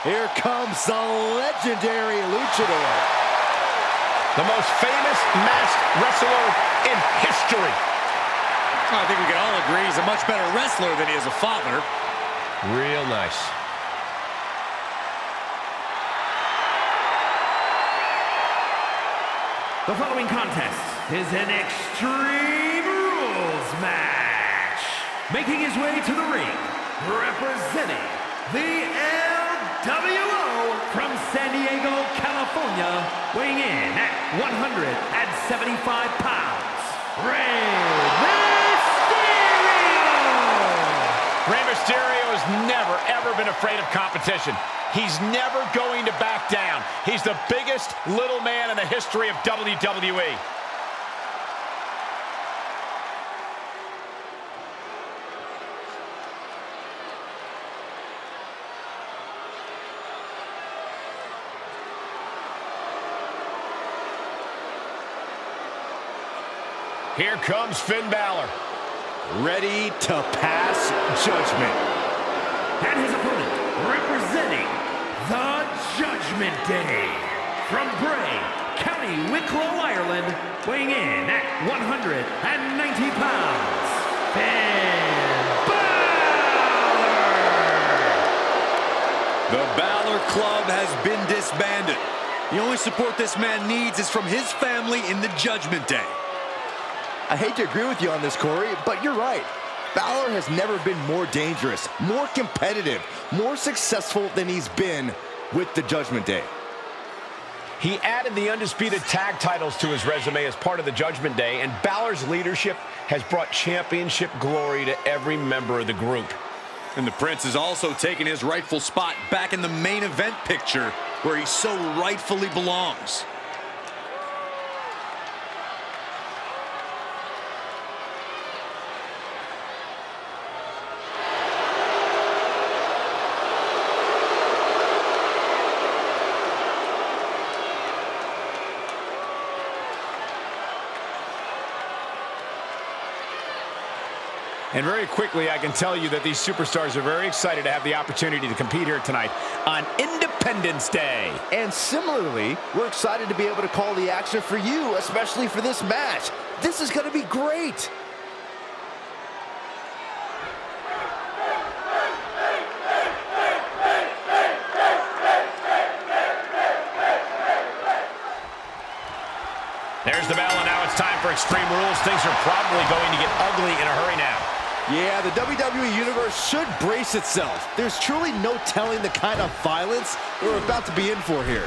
Here comes the legendary luchador. The most famous masked wrestler in history. I think we can all agree he's a much better wrestler than he is a father. Real nice. The following contest is an Extreme Rules match. Making his way to the ring, representing the LWO from San Diego, California, weighing in at 175 pounds, Rey Mysterio! Rey Mysterio has never, ever been afraid of competition. He's never going to back down. He's the biggest little man in the history of WWE. Here comes Finn Balor, ready to pass judgment. And his opponent, representing the Judgment Day, from Bray, County Wicklow, Ireland, weighing in at 190 pounds, Finn Balor! The Balor Club has been disbanded. The only support this man needs is from his family in the Judgment Day. I hate to agree with you on this, Corey, but you're right. Balor has never been more dangerous, more competitive, more successful than he's been with the Judgment Day. He added the undisputed tag titles to his resume as part of the Judgment Day, and Balor's leadership has brought championship glory to every member of the group. And the Prince has also taken his rightful spot back in the main event picture where he so rightfully belongs. And very quickly, I can tell you that these superstars are very excited to have the opportunity to compete here tonight on Independence Day. And similarly, we're excited to be able to call the action for you, especially for this match. This is going to be great. There's the bell, and now it's time for Extreme Rules. Things are probably going to get ugly in a hurry now. Yeah, the WWE Universe should brace itself. There's truly no telling the kind of violence we're about to be in for here.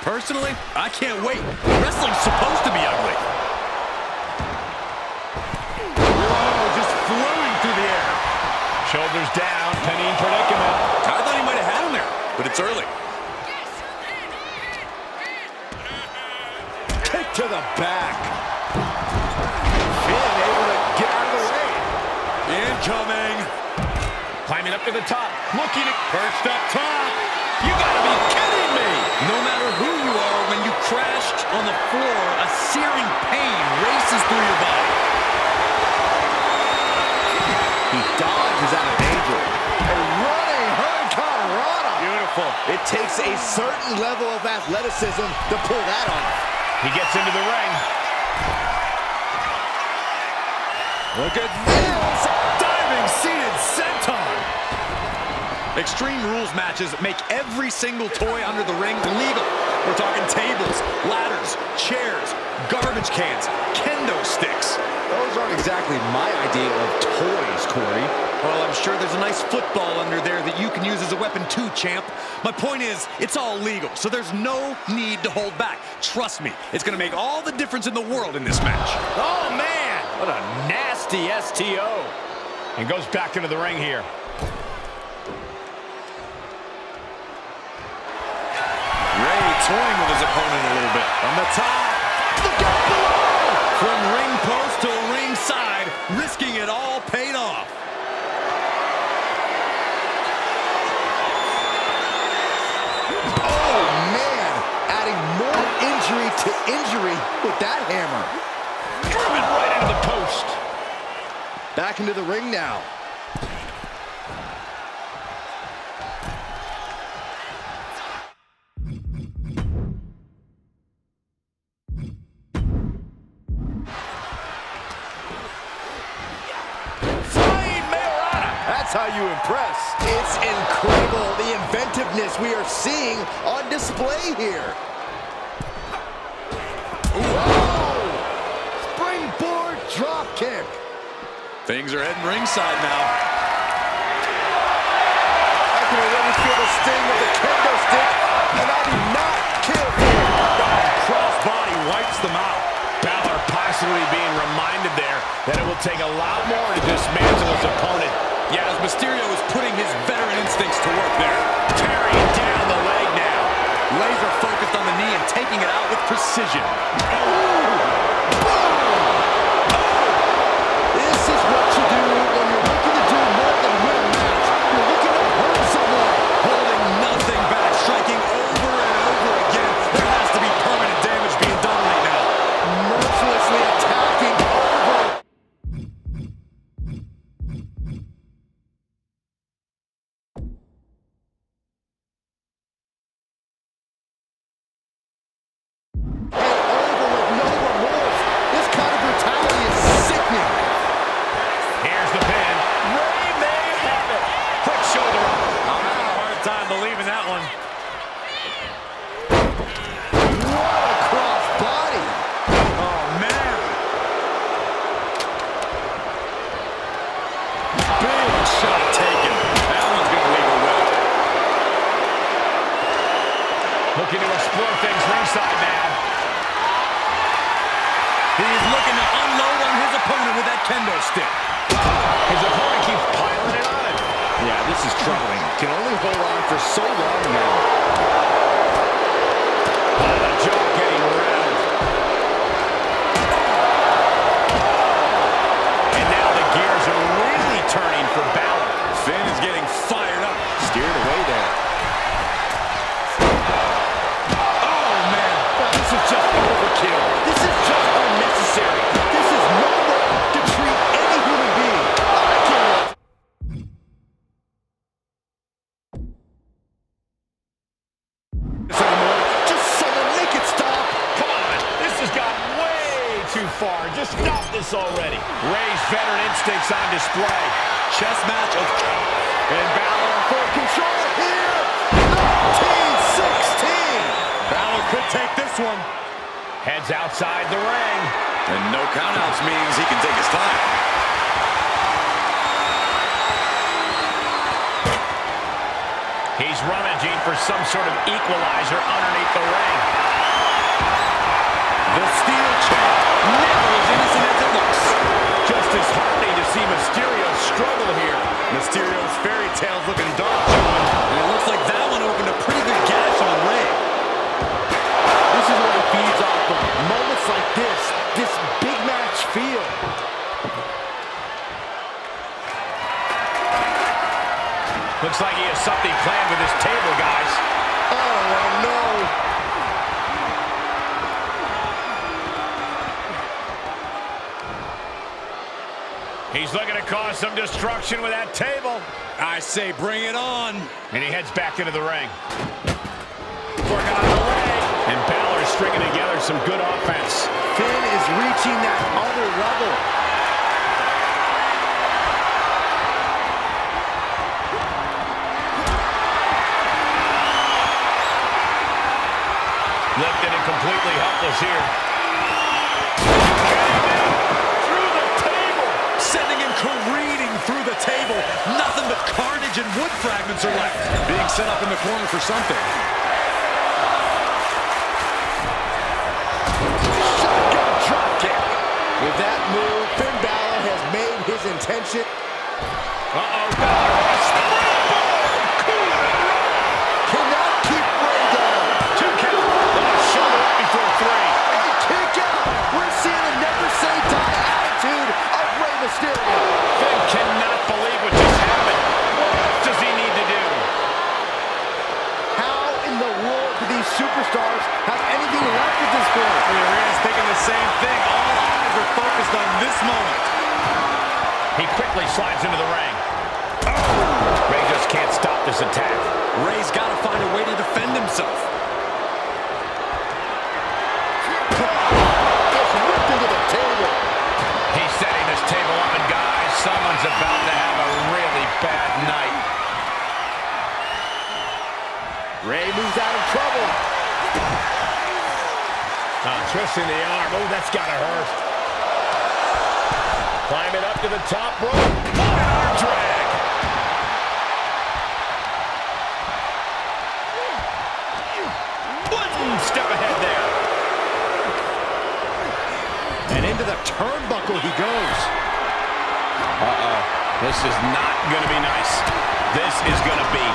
Personally, I can't wait. Wrestling's supposed to be ugly. Whoa, just flowing through the air. Shoulders down, Penny in predicament. I thought he might have had him there, but it's early. Kick to the back. Finn able to get out of the way. Incoming. Climbing up to the top, looking at Perched up top. You gotta be kidding me. No matter who you are, when you crashed on the floor, a searing pain races through your body. He dodges out of danger. A running Hurricane Rana. beautiful. It takes a certain level of athleticism to pull that off. He gets into the ring. Look at this! Diving seated senton! Extreme Rules matches make every single toy under the ring legal. We're talking tables, ladders, chairs, garbage cans, kendo sticks. Those aren't exactly my idea of toys, Corey. Well, I'm sure there's a nice football under there that you can use as a weapon too, champ. My point is, it's all legal, so there's no need to hold back. Trust me, it's going to make all the difference in the world in this match. Oh, man! What a nasty STO. And goes back into the ring here. Rey toying with his opponent a little bit. On the top. Look out below! From ring post to ringside, risking it all paid off. Oh, man! Adding more injury to injury with that hammer. Driven right into the post. Back into the ring now. how you impress. It's incredible, the inventiveness we are seeing on display here. Whoa! Springboard drop kick. Things are heading ringside now. I can already feel the sting of the kendo stick, and I do not care for it. Crossbody wipes them out. Balor possibly being reminded there that it will take a lot more to dismantle his opponent. Yeah, as Mysterio is putting his veteran instincts to work there. Tearing down the leg now. Laser focused on the knee and taking it out with precision. This is what you do when you're looking to do more than win a match. You're looking to hurt someone. Holding nothing back, striking over and over again. There has to be permanent damage being done right now. Mercilessly attacking over. Looking to explore things ringside now. He's looking to unload on his opponent with that kendo stick. His opponent keeps piling it on him. Yeah, this is troubling. Can only hold on for so long now. The jaw getting rattled. And now the gears are really turning for Balor. Finn is getting fired up. Steered away there. This is just overkill. This is just unnecessary. This is no way to treat any human being. I can't. Anymore. Just someone make it stop. Come on, this has gotten way too far. Just stop this already. Ray's veteran instincts on display. Chess match of... And Balor For control here. 1916. Balor could take this one. heads outside the ring. And no countouts means he can take his time. He's rummaging for some sort of equalizer underneath the ring. The steel chair, never as innocent as it looks. Just as heartening to see Mysterio struggle here. Mysterio's fairy tale's looking dark, John. And it looks like that one opened a pretty good gash on Ray. This is what he feeds off of. Moments like this big match feel. Looks like he has something planned with his table, guys. Oh, no. He's looking to cause some destruction with that table. I say bring it on. And he heads back into the ring. Working on the leg. And Balor stringing together some good offense. Finn is reaching that other level. Lifted and completely helpless here. Through the table. Sending him careening through the table. Nothing but carnage and wood fragments are left. Being set up in the corner for something. Shotgun drop kick. With that move, Finn Balor has made his intention. Uh-oh, Balor. Cannot keep Ray down. 2 count. Shoulder up before 3. And kick out. We're seeing a never say die attitude of Rey Mysterio. Finn cannot believe what just happened. What else does he need to do? How in the world do these superstars have anything left at this point? The arena's thinking the same thing. All eyes are focused on this moment. He quickly slides into the ring. Ray just can't stop this attack. Ray's got to find a way to defend himself. Gets whipped into the table. He's setting this table up, and guys, someone's about to have a really bad Rey moves out of trouble. Twisting the arm. Oh, that's gotta hurt. Climbing up to the top rope. What an arm drag. One step ahead there. And into the turnbuckle he goes. Uh-oh. This is not going to be nice. This is going to be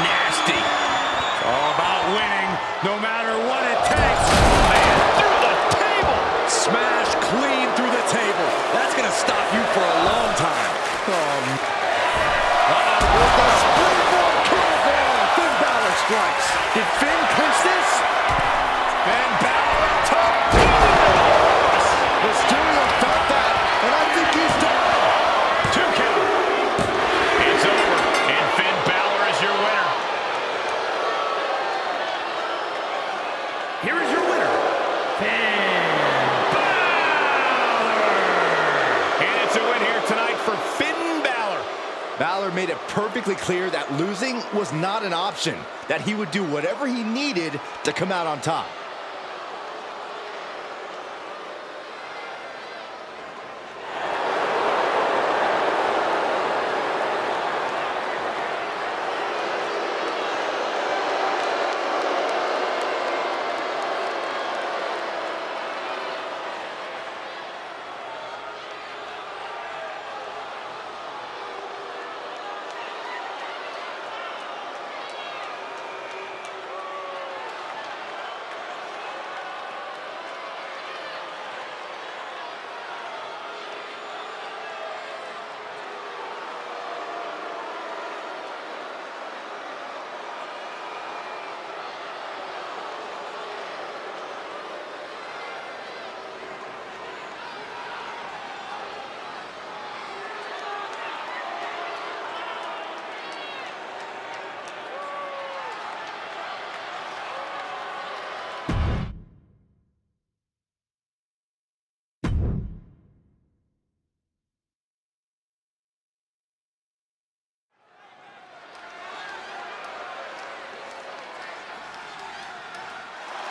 nasty. It's all about winning, no matter what it takes. Man, through the table. Smash clean through the table. That's going to stop you for a long time. With the springboard curveball, Finn Balor strikes. Did Finn clinch this? Finn Balor on top. Mysterio felt that, and I think he's done. 2 count. It's over, and Finn Balor is your winner. Here is your winner, Finn Balor. And it's a win here tonight for Finn Balor. Balor made it perfectly clear that losing was not an option, that he would do whatever he needed to come out on top.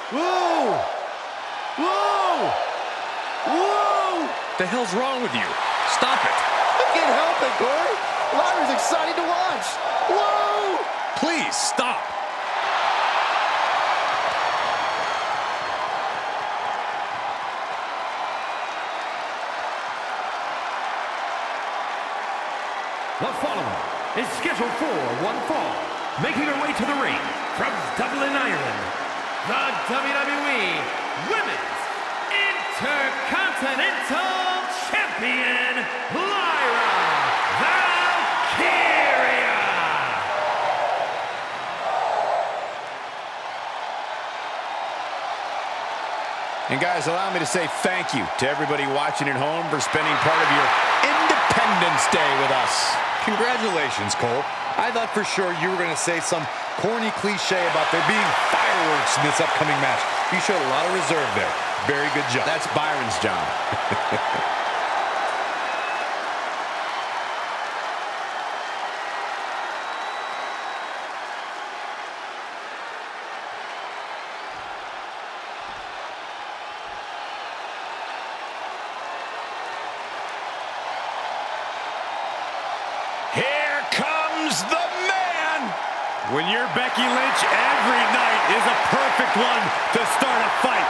Whoa! Whoa! Whoa! The hell's wrong with you? Stop it. I can't help it, Corey. Liger's exciting to watch. Whoa! Please, stop. The following is scheduled for one fall. Making her way to the ring from Dublin, Ireland, the WWE Women's Intercontinental Champion, Lyra Valkyria. And guys, allow me to say thank you to everybody watching at home for spending part of your Independence Day with us. Congratulations, Cole. I thought for sure you were going to say some corny cliche about there being fireworks in this upcoming match. You showed a lot of reserve there. Very good job. That's Byron's job. Here comes the man. When you're Becky Lynch, every night is a perfect one to start a fight.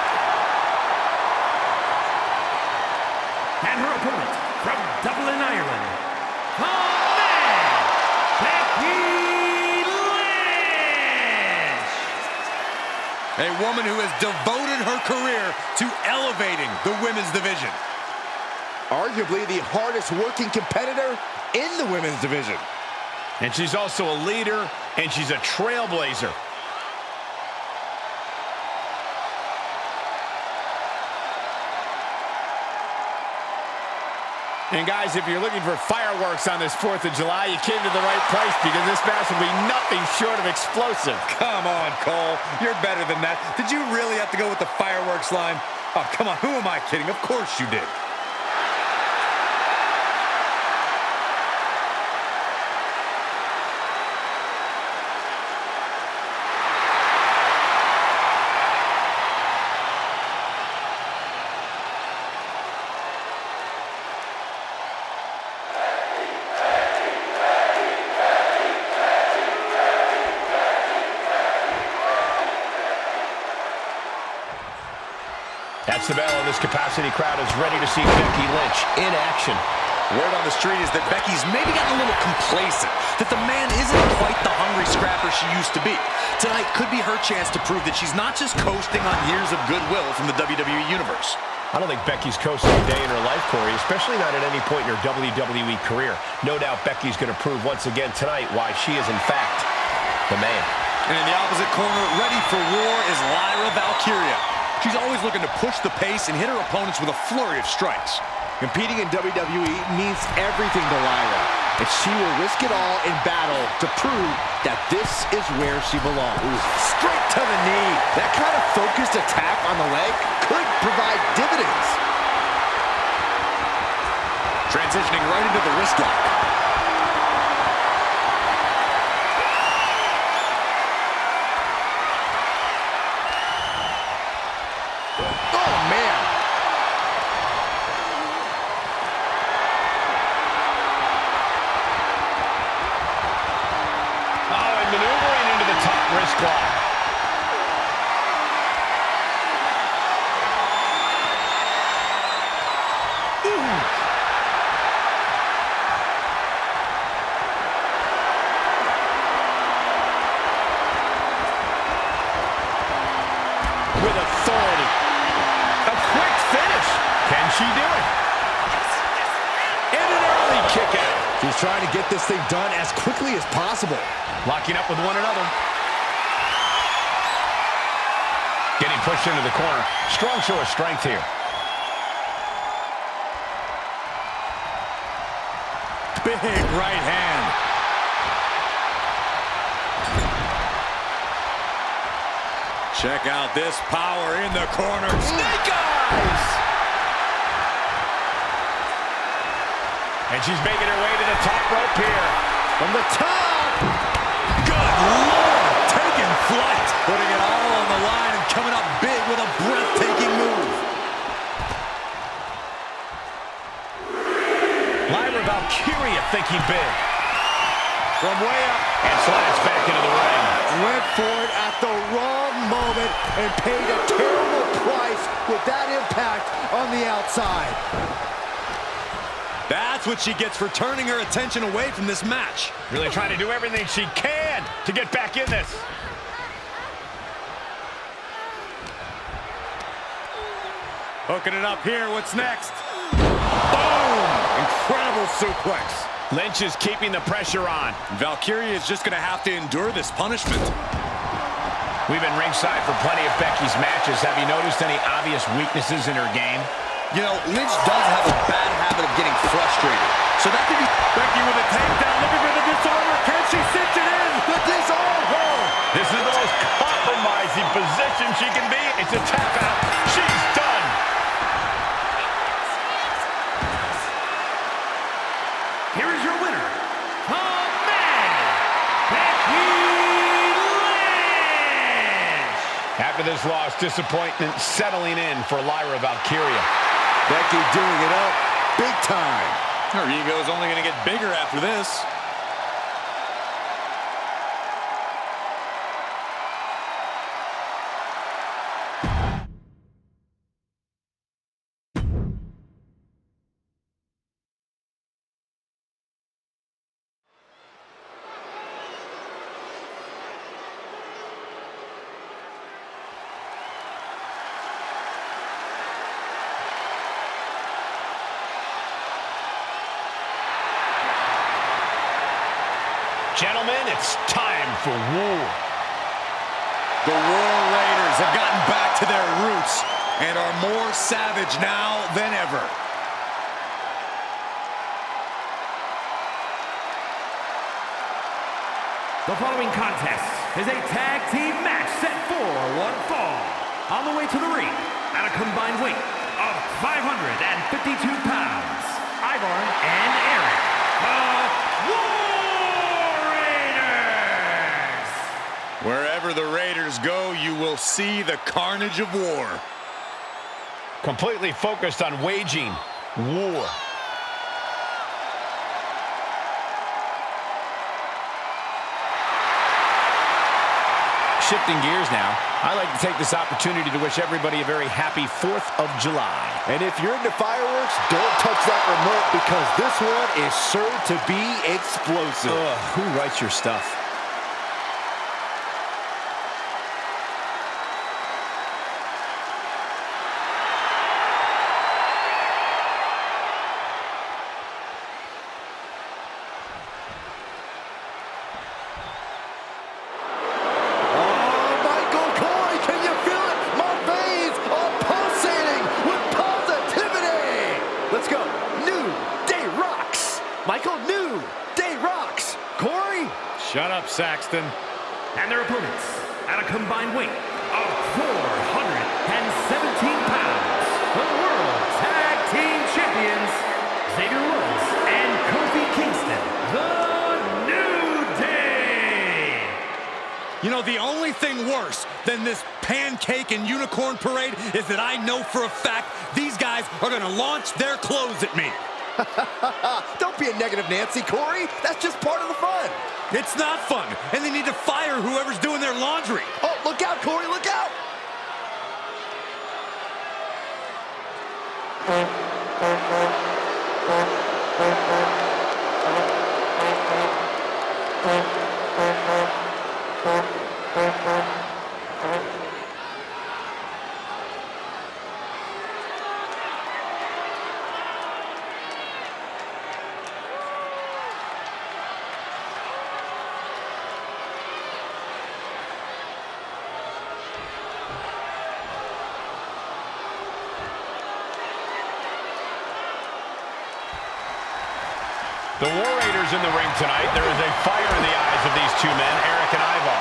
And her opponent from Dublin, Ireland, the man, Becky Lynch. A woman who has devoted her career to elevating the women's division. Arguably the hardest working competitor in the women's division. And she's also a leader, and she's a trailblazer. And guys, if you're looking for fireworks on this 4th of July, you came to the right place, because this match will be nothing short of explosive. Come on, Cole. You're better than that. Did you really have to go with the fireworks line? Oh, come on. Who am I kidding? Of course you did. That's the bell, and this capacity crowd is ready to see Becky Lynch in action. Word on the street is that Becky's maybe gotten a little complacent, that the man isn't quite the hungry scrapper she used to be. Tonight could be her chance to prove that she's not just coasting on years of goodwill from the WWE Universe. I don't think Becky's coasting a day in her life, Corey, especially not at any point in her WWE career. No doubt Becky's going to prove once again tonight why she is, in fact, the man. And in the opposite corner, ready for war, is Lyra Valkyria. She's always looking to push the pace and hit her opponents with a flurry of strikes. Competing in WWE means everything to Lyra, and she will risk it all in battle to prove that this is where she belongs. Straight to the knee. That kind of focused attack on the leg could provide dividends. Transitioning right into the wrist lock. Oh, man. Maneuvering into the top wrist lock. With authority. A quick finish. Can she do it? And an early kick out. She's trying to get this thing done as quickly as possible. Locking up with one another. Getting pushed into the corner. Strong show of strength here. Big right hand. Check out this power in the corner. Snake eyes! And she's making her way to the top rope here. From the top. Good Lord! Taking flight. Putting it all on the line and coming up big with a breathtaking move. Lyra Valkyria thinking big. From way up. And slides back into the ring. Went for it at the wrong moment and paid a terrible price with that impact on the outside. That's what she gets for turning her attention away from this match. Really trying to do everything she can to get back in this. Hooking it up here. What's next? Boom! Incredible suplex. Lynch is keeping the pressure on. Valkyria is just going to have to endure this punishment. We've been ringside for plenty of Becky's matches. Have you noticed any obvious weaknesses in her game? You know, Lynch does have a bad habit of getting frustrated. So that could be Becky with a takedown, looking for the disarmer. Can she cinch it in? The disarmer! This is the most compromising position she can be. It's a tap out. She's done. Here is your winner, the man, Becky Lynch. After this loss, disappointment settling in for Lyra Valkyria. Becky doing it up big time. Her ego is only going to get bigger after this. Gentlemen, it's time for war. The War Raiders have gotten back to their roots and are more savage now than ever. The following contest is a tag team match set for one fall. On the way to the ring, at a combined weight of 552 pounds, Ivar and Eric, the War Raiders! Wherever the Raiders go, you will see the carnage of war. Completely focused on waging war. shifting gears now, I'd like to take this opportunity to wish everybody a very happy 4th of July. And if you're into fireworks, don't touch that remote because this one is sure to be explosive. Who writes your stuff? Shut up, Saxton. And their opponents, at a combined weight of 417 pounds, the World Tag Team Champions, Xavier Woods and Kofi Kingston, the New Day. You know, the only thing worse than this pancake and unicorn parade is that I know for a fact these guys are going to launch their clothes at me. Don't be a negative Nancy, Corey. That's just part of the fun. It's not fun, and they need to fire whoever's doing their laundry. Oh, look out, Corey, look out! The War Raiders in the ring tonight. There is a fire in the eyes of these two men, Eric and Ivar.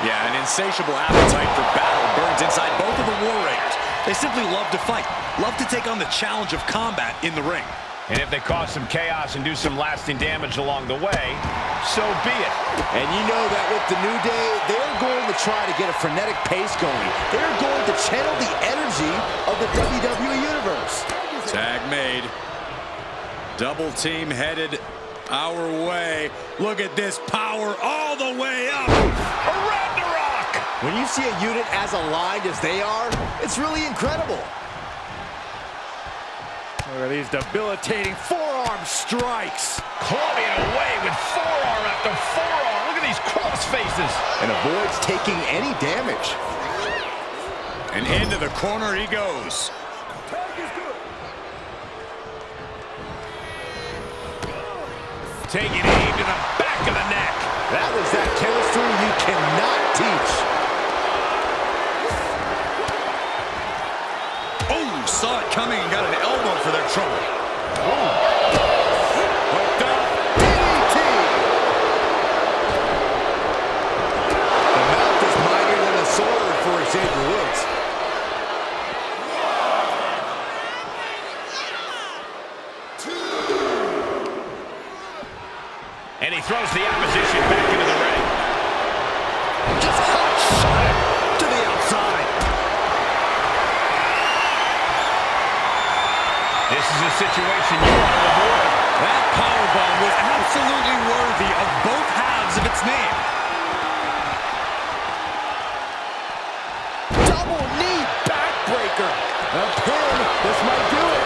Yeah, an insatiable appetite for battle burns inside both of the War Raiders. They simply love to fight, love to take on the challenge of combat in the ring. And if they cause some chaos and do some lasting damage along the way, so be it. And you know that with the New Day, they're going to try to get a frenetic pace going. They're going to channel the energy of the WWE Universe. Tag made. Double team headed our way. Look at this power all the way up. Around the rock! When you see a unit as aligned as they are, it's really incredible. Look at these debilitating forearm strikes. Clubbing away with forearm after forearm. Look at these cross faces. And avoids taking any damage. And into the corner he goes. Taking aim to the back of the neck. That was that chemistry you cannot teach. Oh, saw it coming and got an elbow for their trouble. Hooked up. DDT. The mouth is mightier than the sword for Xavier Woods. And he throws the opposition back into the ring. Just hot shot it to the outside. This is a situation you want to avoid. That powerbomb was absolutely worthy of both halves of its name. Double knee backbreaker. A pin. This might do it.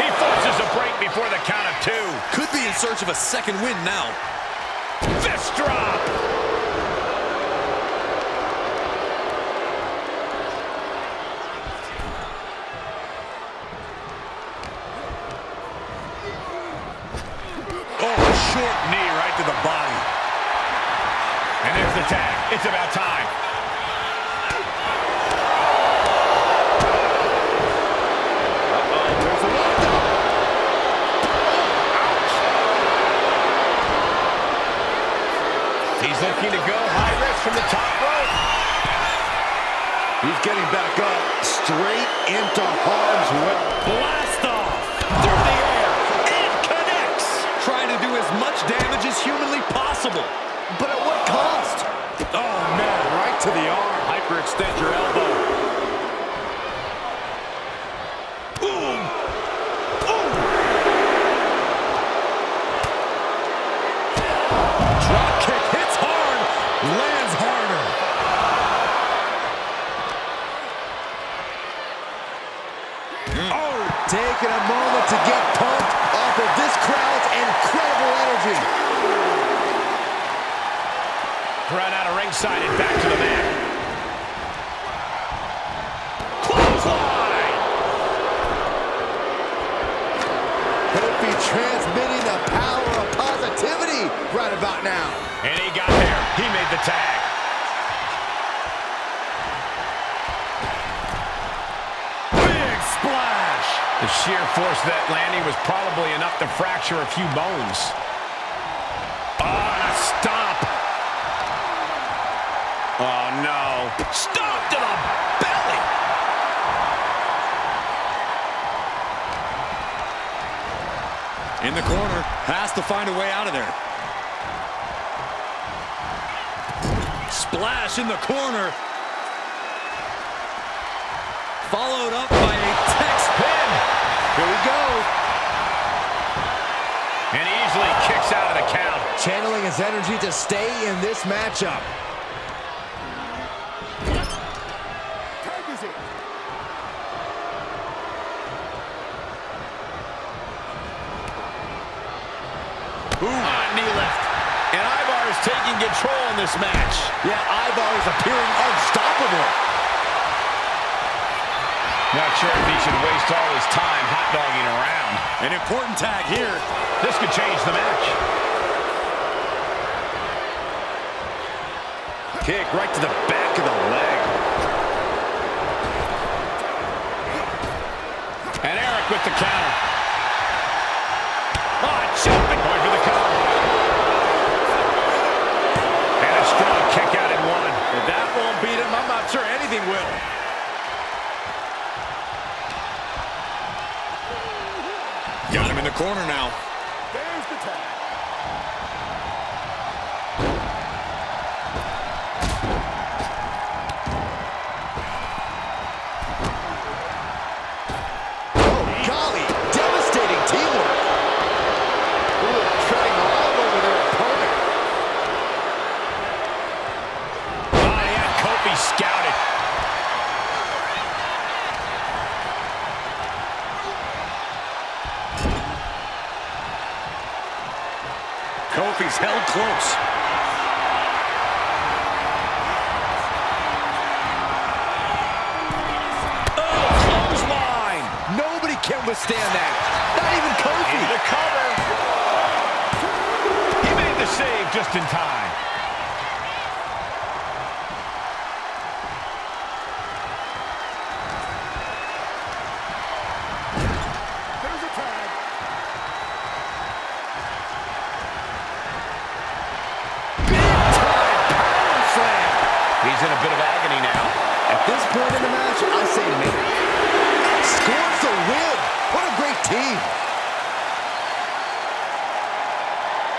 He forces a break before the count of 2. Could be in search of a second win now. Fist drop. Oh, a short knee right to the body. And there's the tag. It's about time. He's looking to go high risk from the top rope. He's getting back up, straight into harm's way. Blast off through the air and connects. Trying to do as much damage as humanly possible. But at what cost? Oh, man, right to the arm. Hyperextend your elbow. Boom. Boom. Drop kick hits hard, lands hard. Right out of ringside and back to the mat. Clothesline! Kofi transmitting the power of positivity right about now. And he got there. He made the tag. Big splash. The sheer force of that landing was probably enough to fracture a few bones. Oh, and a stomp. Oh, no. Stomp to the belly. In the corner, has to find a way out of there. Splash in the corner. Followed up by a Tex pin. Here we go. And easily kicks out of the count. Channeling his energy to stay in this matchup. Knee lift. And Ivar is taking control in this match. Yeah, Ivar is appearing unstoppable. Not sure if he should waste all his time hot-dogging around. An important tag here. This could change the match. Kick right to the back of the leg. And Eric with the counter. Oh, jumping. Going for the cover. And a strong kick out in one. If that won't beat him, I'm not sure anything will. Got him in the corner now. There's the tag. Oh, golly, devastating teamwork. Ooh, treading all over their opponent. Oh, he had Kofi scouted. Kofi's held close. Oh, clothesline. Nobody can withstand that. Not even Kofi. Into the cover. He made the save just in time. There's a tag. He's in a bit of agony now. At this point in the match, I say maybe. Scores the win. What a great team.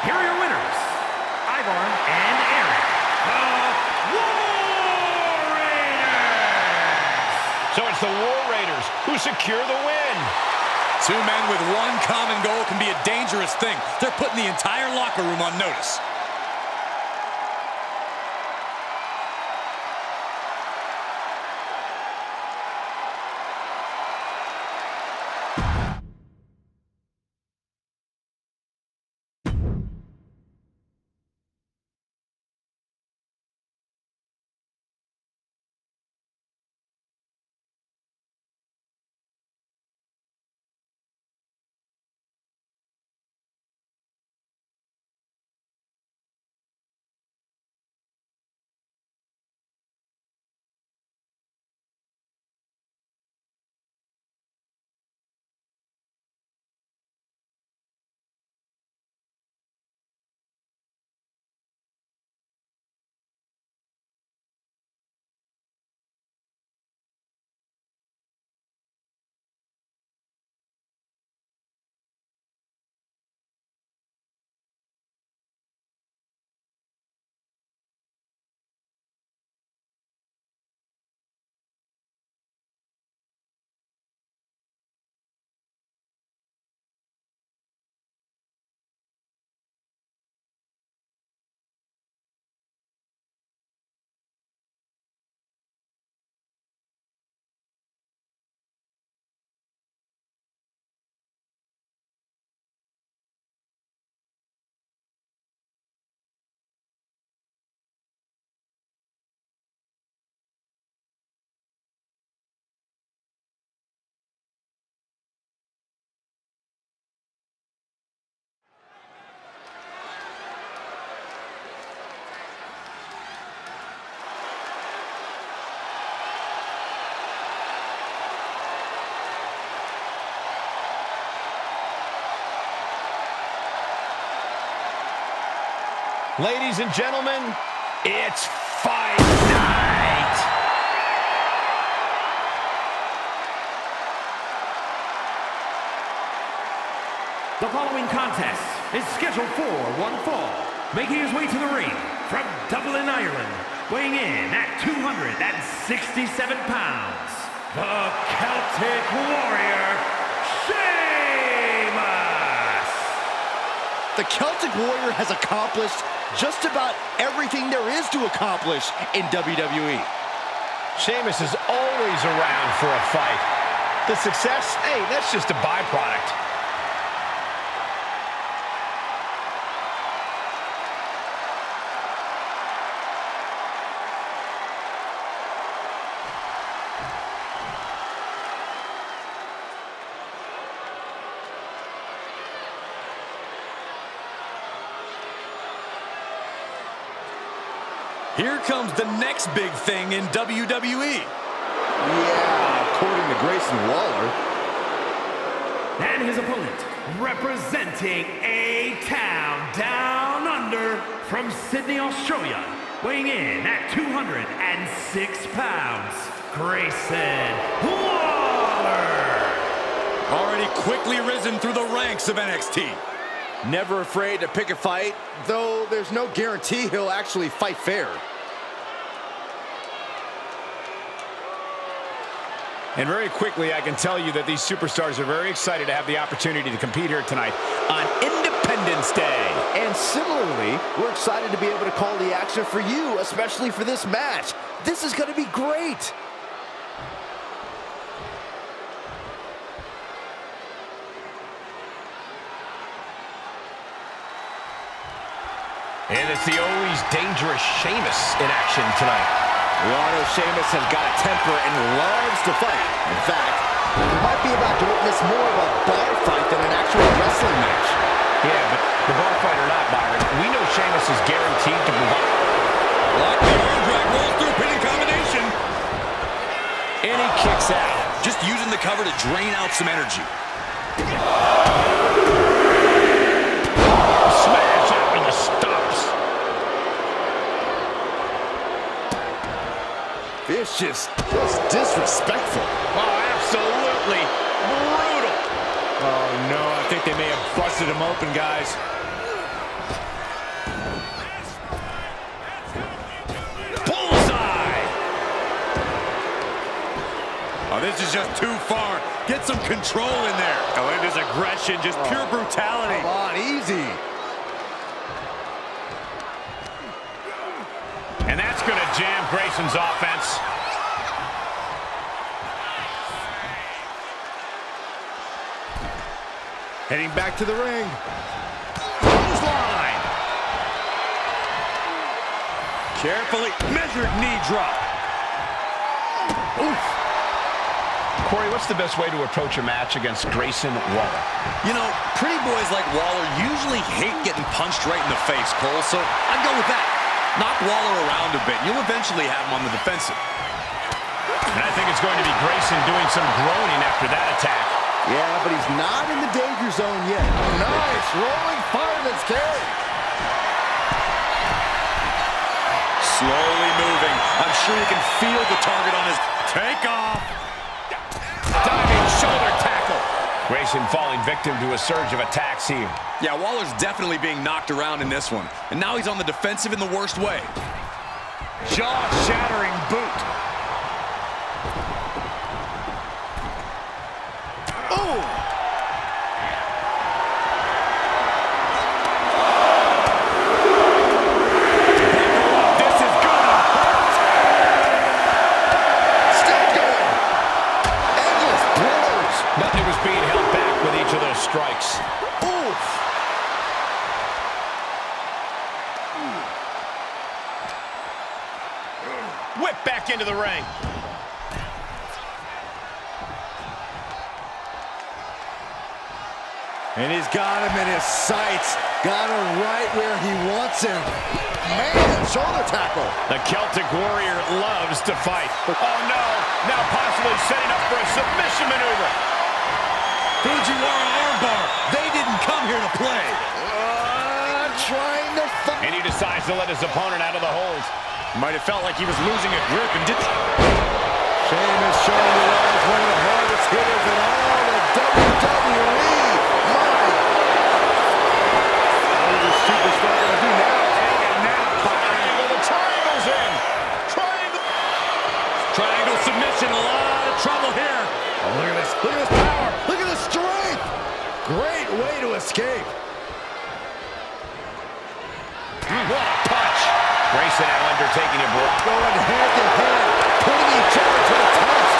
Here are your winners, Ivar and Eric, the War Raiders. So it's the War Raiders who secure the win. Two men with one common goal can be a dangerous thing. They're putting the entire locker room on notice. Ladies and gentlemen, it's fight night! The following contest is scheduled for one fall. Making his way to the ring from Dublin, Ireland, weighing in at 267 pounds, the Celtic Warrior, Sheamus! The Celtic Warrior has accomplished just about everything there is to accomplish in WWE. Sheamus is always around for a fight. The success, hey, that's just a byproduct. Here comes the next big thing in WWE. Yeah, according to Grayson Waller. And his opponent, representing A-Town Down Under from Sydney, Australia, weighing in at 206 pounds, Grayson Waller! Already quickly risen through the ranks of NXT. Never afraid to pick a fight, though there's no guarantee he'll actually fight fair. And very quickly, I can tell you that these superstars are very excited to have the opportunity to compete here tonight on Independence Day. And similarly, we're excited to be able to call the action for you, especially for this match. This is going to be great. And it's the always dangerous Sheamus in action tonight. We all know Sheamus has got a temper and loves to fight. In fact, we might be about to witness more of a bar fight than an actual wrestling match. Yeah, but the bar fight or not, Byron, we know Sheamus is guaranteed to provide. Lock the arm drag, rolls through, pinning combination. And he kicks out. Just using the cover to drain out some energy. Smash after the stomps. It's just disrespectful. Oh, absolutely brutal. Oh, no, I think they may have busted him open, guys. Bullseye. Oh, this is just too far. Get some control in there. Oh, it is aggression, just pure brutality. Come on, easy. And that's going to jam Grayson's offense. Heading back to the ring. Clothesline. Carefully measured knee drop. Oof. Corey, what's the best way to approach a match against Grayson Waller? You know, pretty boys like Waller usually hate getting punched right in the face, Cole, so I'd go with that. Knock Waller around a bit, and you'll eventually have him on the defensive. And I think it's going to be Grayson doing some groaning after that attack. Yeah, but he's not in the danger zone yet. Nice rolling fireman's carry. Slowly moving. I'm sure he can feel the target on his Takeoff. Diving shoulder tackle. Grayson falling victim to a surge of attacks here. Yeah, Waller's definitely being knocked around in this one. And now he's on the defensive in the worst way. Jaw-shattering boot. Oh! This is gonna hurt. Still going. Endless blows. But it was being held back with each of those strikes. Oof. Whip back into the ring. And he's got him in his sights. Got him right where he wants him. Man, shoulder tackle. The Celtic Warrior loves to fight. Oh no, now possibly setting up for a submission maneuver. Fujiwara armbar. They didn't come here to play. Trying to fight. And he decides to let his opponent out of the hold. Might have felt like he was losing a grip and didn't. Sheamus showing the world as one of the hardest hitters in all of WWE. What is this superstar going to do now? Take it now. Triangle, the triangle's in. Triangle. Triangle submission, a lot of trouble here. Oh, look at this. Look at this power. Look at this strength. Great way to escape. What a punch. Grayson now undertaking it, bro. Going hand to hand, putting each other to the test.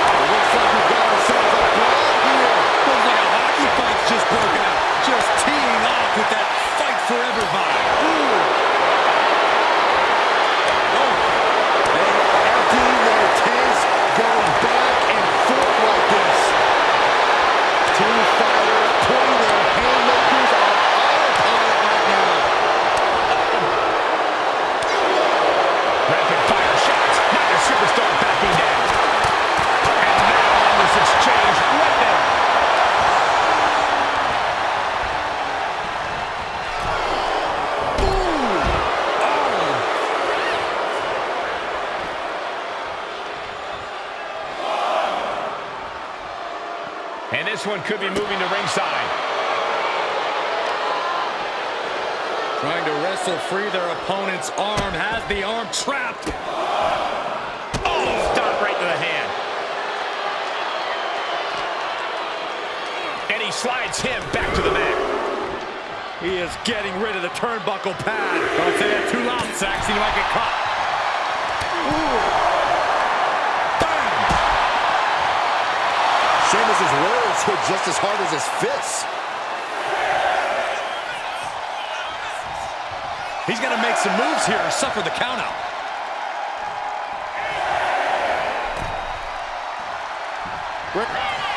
It looks like we've got ourselves a brawl here. Looks like a hockey fight's just broken out. Just teeing off with that fight forever vibe. Ooh. Oh. They are emptying their tanks, going back and forth like this. Two fighters putting their haymakers on autopilot right now. Rapid fire shots. Now the superstar backing down. And now on this exchange right there. And this one could be moving to ringside. Trying to wrestle free their opponent's arm. Has the arm trapped. Oh, stop right to the hand. And he slides him back to the mat. He is getting rid of the turnbuckle pad. Don't say that too loud, Saxon. You might get caught. Sheamus' words hit just as hard as his fists. He's going to make some moves here or suffer the countout.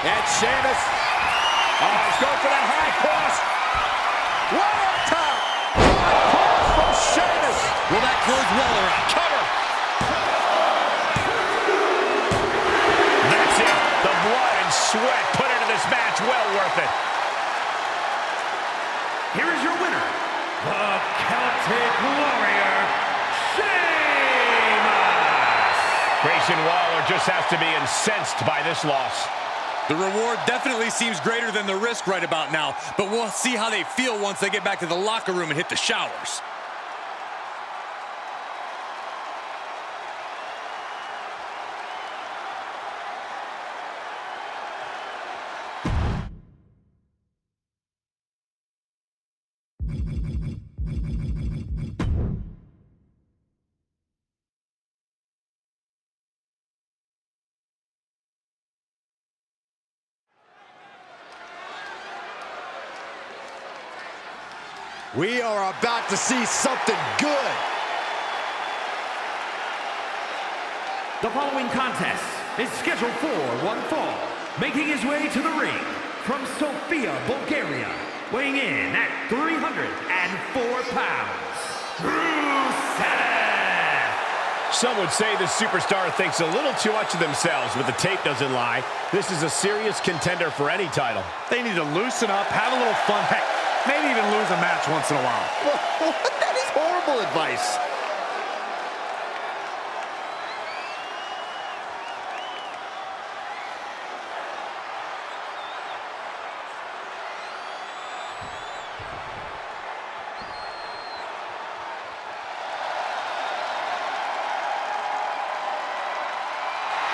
And Sheamus. Oh, he's going for that high cross. Way up top. High cross from Sheamus. Will that close Waller out? Cover. That's it. The blood and sweat put into this match. Well worth it. Here is your winner, the Celtic Warrior, Sheamus! Grayson Waller just has to be incensed by this loss. The reward definitely seems greater than the risk right about now, but we'll see how they feel once they get back to the locker room and hit the showers. We are about to see something good. The following contest is scheduled for one fall. Making his way to the ring from Sofia, Bulgaria, weighing in at 304 pounds, Rusev! Some would say the superstar thinks a little too much of themselves, but the tape doesn't lie. This is a serious contender for any title. They need to loosen up, have a little fun. Heck, maybe even lose a match once in a while. That is horrible advice.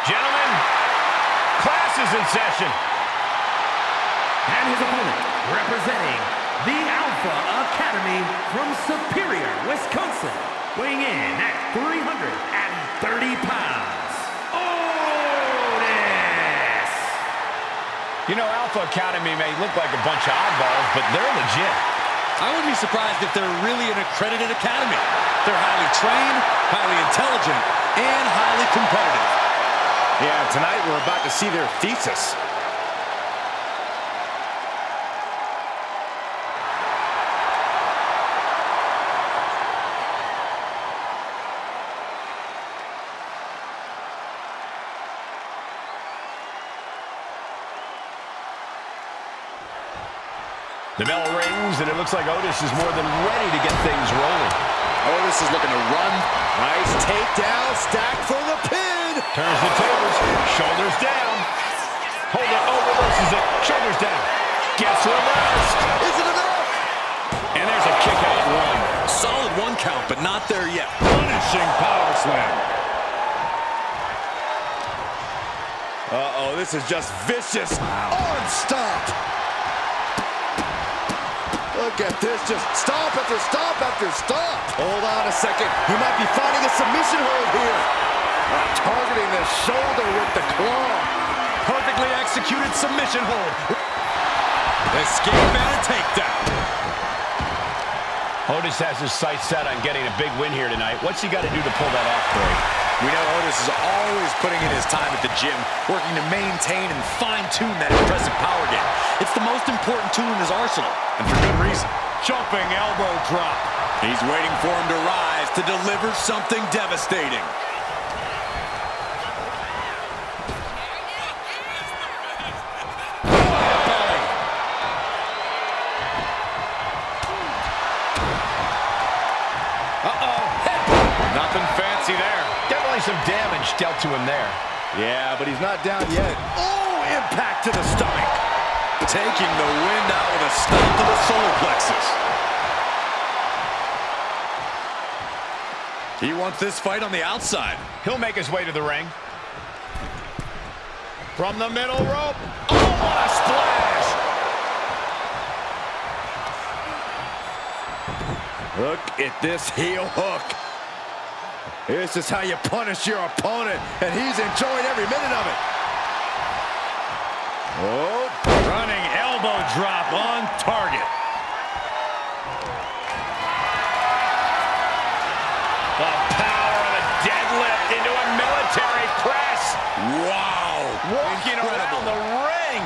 Gentlemen, class is in session. And his opponent, representing the Alpha Academy from Superior, Wisconsin, weighing in at 330 pounds, Otis! You know, Alpha Academy may look like a bunch of oddballs, but they're legit. I wouldn't be surprised if they're really an accredited academy. They're highly trained, highly intelligent, and highly competitive. Yeah, tonight we're about to see their thesis. The bell rings, and it looks like Otis is more than ready to get things rolling. Otis is looking to run. Nice takedown, stack for the pin. Turns the tables, shoulders down. Hold it, oh, reverses it, shoulders down. Gets reversed. Is it enough? And there's a kick out one. Solid one count, but not there yet. Punishing power slam. Uh-oh, this is just vicious. Arm stomp. Look at this, just stomp after stomp after stomp. Hold on a second. He might be finding a submission hold here. Targeting the shoulder with the claw. Perfectly executed submission hold. Escape and a takedown. Otis has his sights set on getting a big win here tonight. What's he got to do to pull that off, Corey? We know Otis is always putting in his time at the gym, working to maintain and fine-tune that impressive power game. It's the most important tool in his arsenal, and for good reason. Jumping elbow drop. He's waiting for him to rise to deliver something devastating. Nothing fancy there. Definitely some damage dealt to him there. Yeah, but he's not down yet. Oh, impact to the stomach. Taking the wind out with a stomp to the solar plexus. He wants this fight on the outside. He'll make his way to the ring. From the middle rope. Oh, what a splash! Look at this heel hook. This is how you punish your opponent, and he's enjoying every minute of it. Oh, Running elbow drop on target. The power of a deadlift into a military press. Wow. Walking around the ring.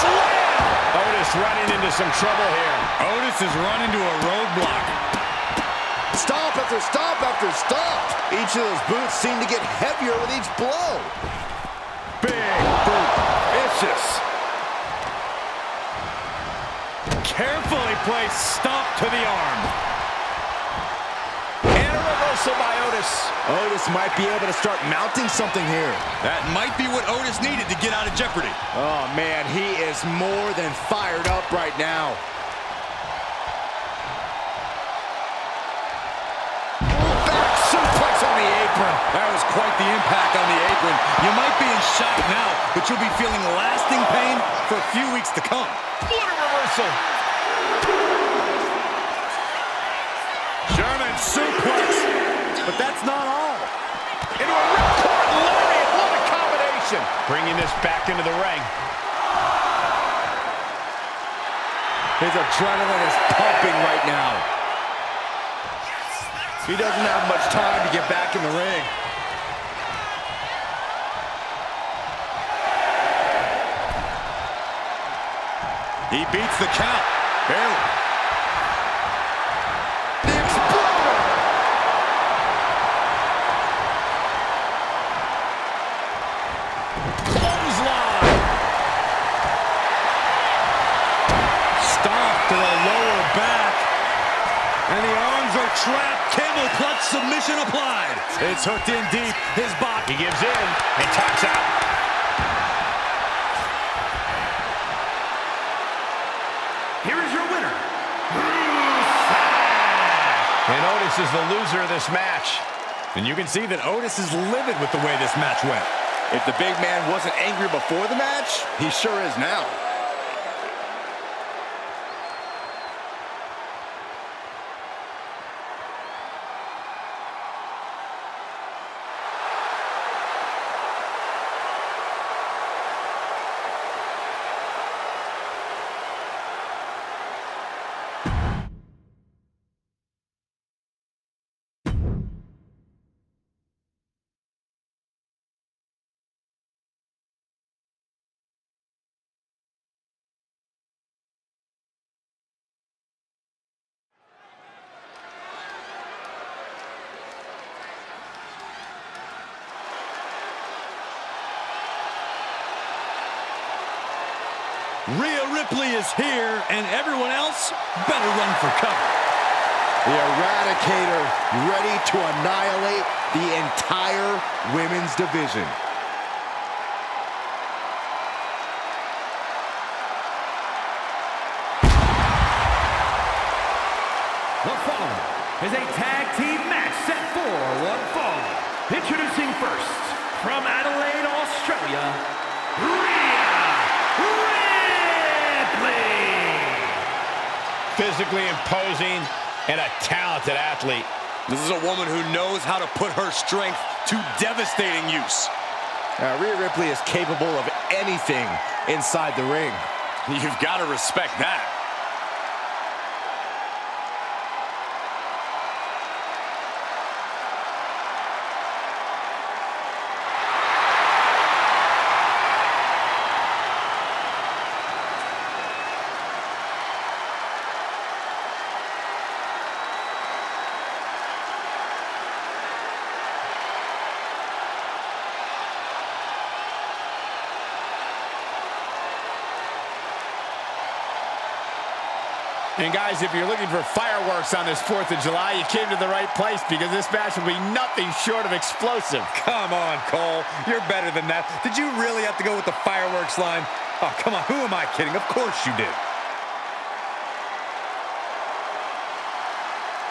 Slam! Otis running into some trouble here. Otis has run into a roadblock. stomp after stomp after stomp. Each of those boots seem to get heavier with each blow. Big boot, vicious. Carefully placed stomp to the arm. And a reversal by Otis. Otis might be able to start mounting something here. That might be what Otis needed to get out of jeopardy. Oh, man, he is more than fired up right now. Back suplex on the apron. That was quite the impact on the apron. You might be in shock now, but you'll be feeling lasting pain for a few weeks to come. What a reversal. German suplex. But that's not all. Into a ripcord lariat. What a combination. Bringing this back into the ring. His adrenaline is pumping right now. He doesn't have much time to get back in the ring. He beats the count. Barely. The Exploder! Clothesline. Stomp to the lower back. And the arms are trapped. Cable clutch submission applied. It's hooked in deep. His body. He gives in and taps out. Here is your winner, And Otis is the loser of this match. And you can see that Otis is livid with the way this match went. If the big man wasn't angry before the match, he sure is now. Rhea Ripley is here, and everyone else better run for cover. The Eradicator ready to annihilate the entire women's division. The following is a tag team match set for one fall. Introducing first, from Adelaide, Australia, Rhea Ripley. Physically imposing and a talented athlete. This is a woman who knows how to put her strength to devastating use. Rhea Ripley is capable of anything inside the ring. You've got to respect that. And guys, if you're looking for fireworks on this 4th of July, you came to the right place, because this match will be nothing short of explosive. Come on, Cole. You're better than that. Did you really have to go with the fireworks line? Oh, come on. Who am I kidding? Of course you did.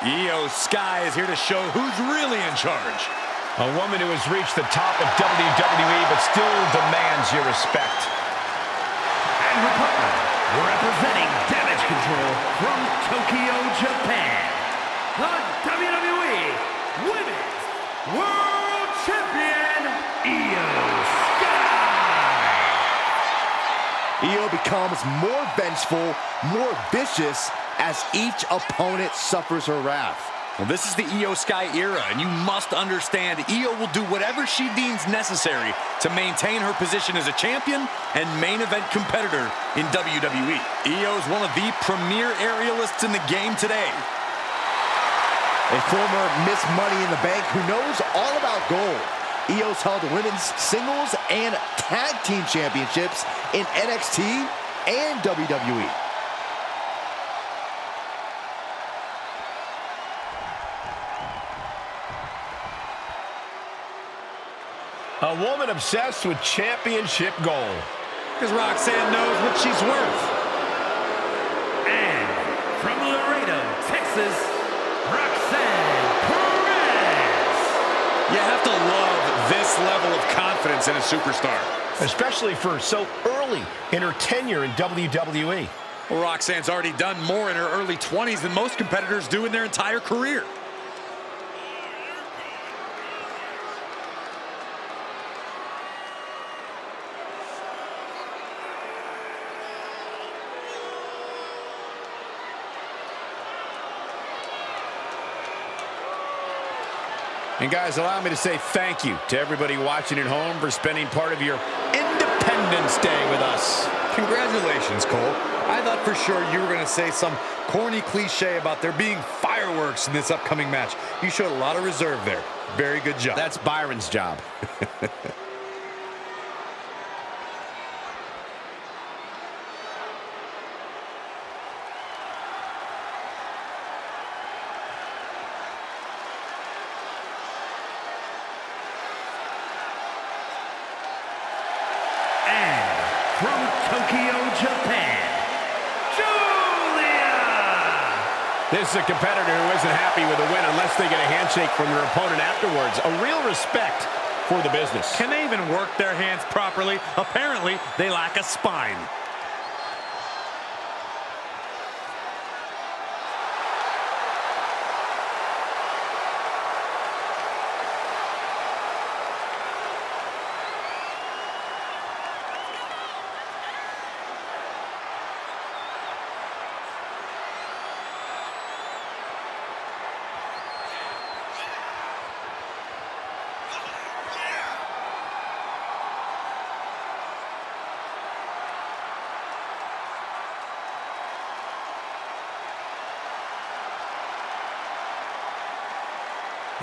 Io Sky is here to show who's really in charge. A woman who has reached the top of WWE but still demands your respect. And her partner, representing Damage Control from Tokyo, Japan, the WWE Women's World Champion, Io Sky. Io becomes more vengeful, more vicious as each opponent suffers her wrath. Well, this is the Io Sky era, and you must understand Io will do whatever she deems necessary to maintain her position as a champion and main event competitor in WWE. Io is one of the premier aerialists in the game today. A former Miss Money in the Bank who knows all about gold. Io's held the women's singles and tag team championships in NXT and WWE. A woman obsessed with championship gold. Because Roxanne knows what she's worth. And from Laredo, Texas, Roxanne Perez. You have to love this level of confidence in a superstar. Especially for so early in her tenure in WWE. Well, Roxanne's already done more in her early 20s than most competitors do in their entire career. And guys, allow me to say thank you to everybody watching at home for spending part of your Independence Day with us. Congratulations, Cole. I thought for sure you were going to say some corny cliche about there being fireworks in this upcoming match. You showed a lot of reserve there. Very good job. That's Byron's job. From Tokyo, Japan, Julia. This is a competitor who isn't happy with a win unless they get a handshake from their opponent afterwards. A real respect for the business. Can they even work their hands properly? Apparently, they lack a spine.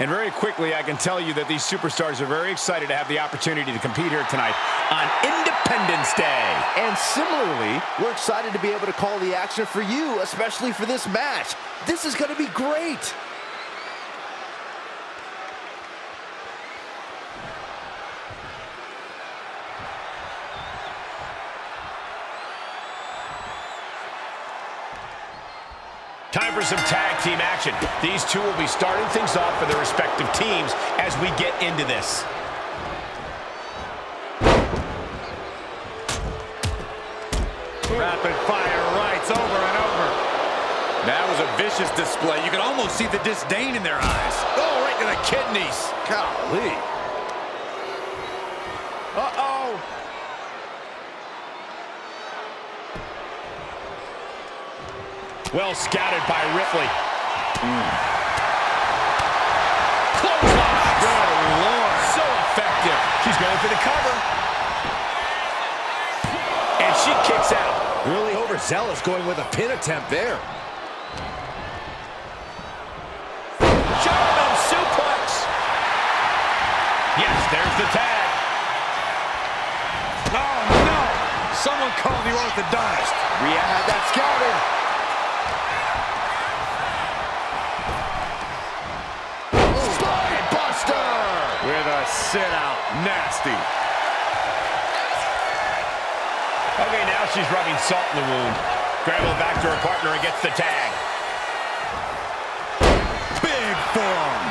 And very quickly, I can tell you that these superstars are very excited to have the opportunity to compete here tonight on Independence Day. And similarly, we're excited to be able to call the action for you, especially for this match. This is going to be great. Time for some tag team action. These two will be starting things off for their respective teams as we get into this. Rapid fire rights over and over. That was a vicious display. You could almost see the disdain in their eyes. Oh, right to the kidneys. Golly. Uh-oh. Well scouted by Ripley. Clothesline. Good Lord. So effective. She's going for the cover. And she kicks out. Really overzealous going with a pin attempt there. German suplex. Yes, there's the tag. Oh, no. Someone call the orthodontist. Rhea had that scouted. With a sit-out. Nasty. Okay, now she's rubbing salt in the wound. Grabble back to her partner and gets the tag. Big forearm.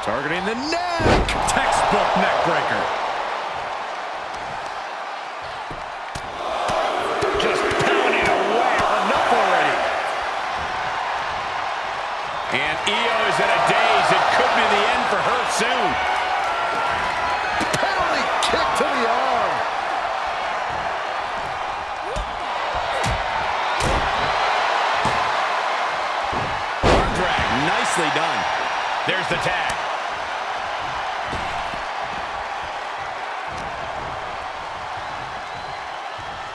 Targeting the neck. Textbook neck breaker. Just pounding away. Enough already. And Io is in a daze. It could be the end for her soon. Penalty kick to the arm. Arm drag. Nicely done. There's the tag.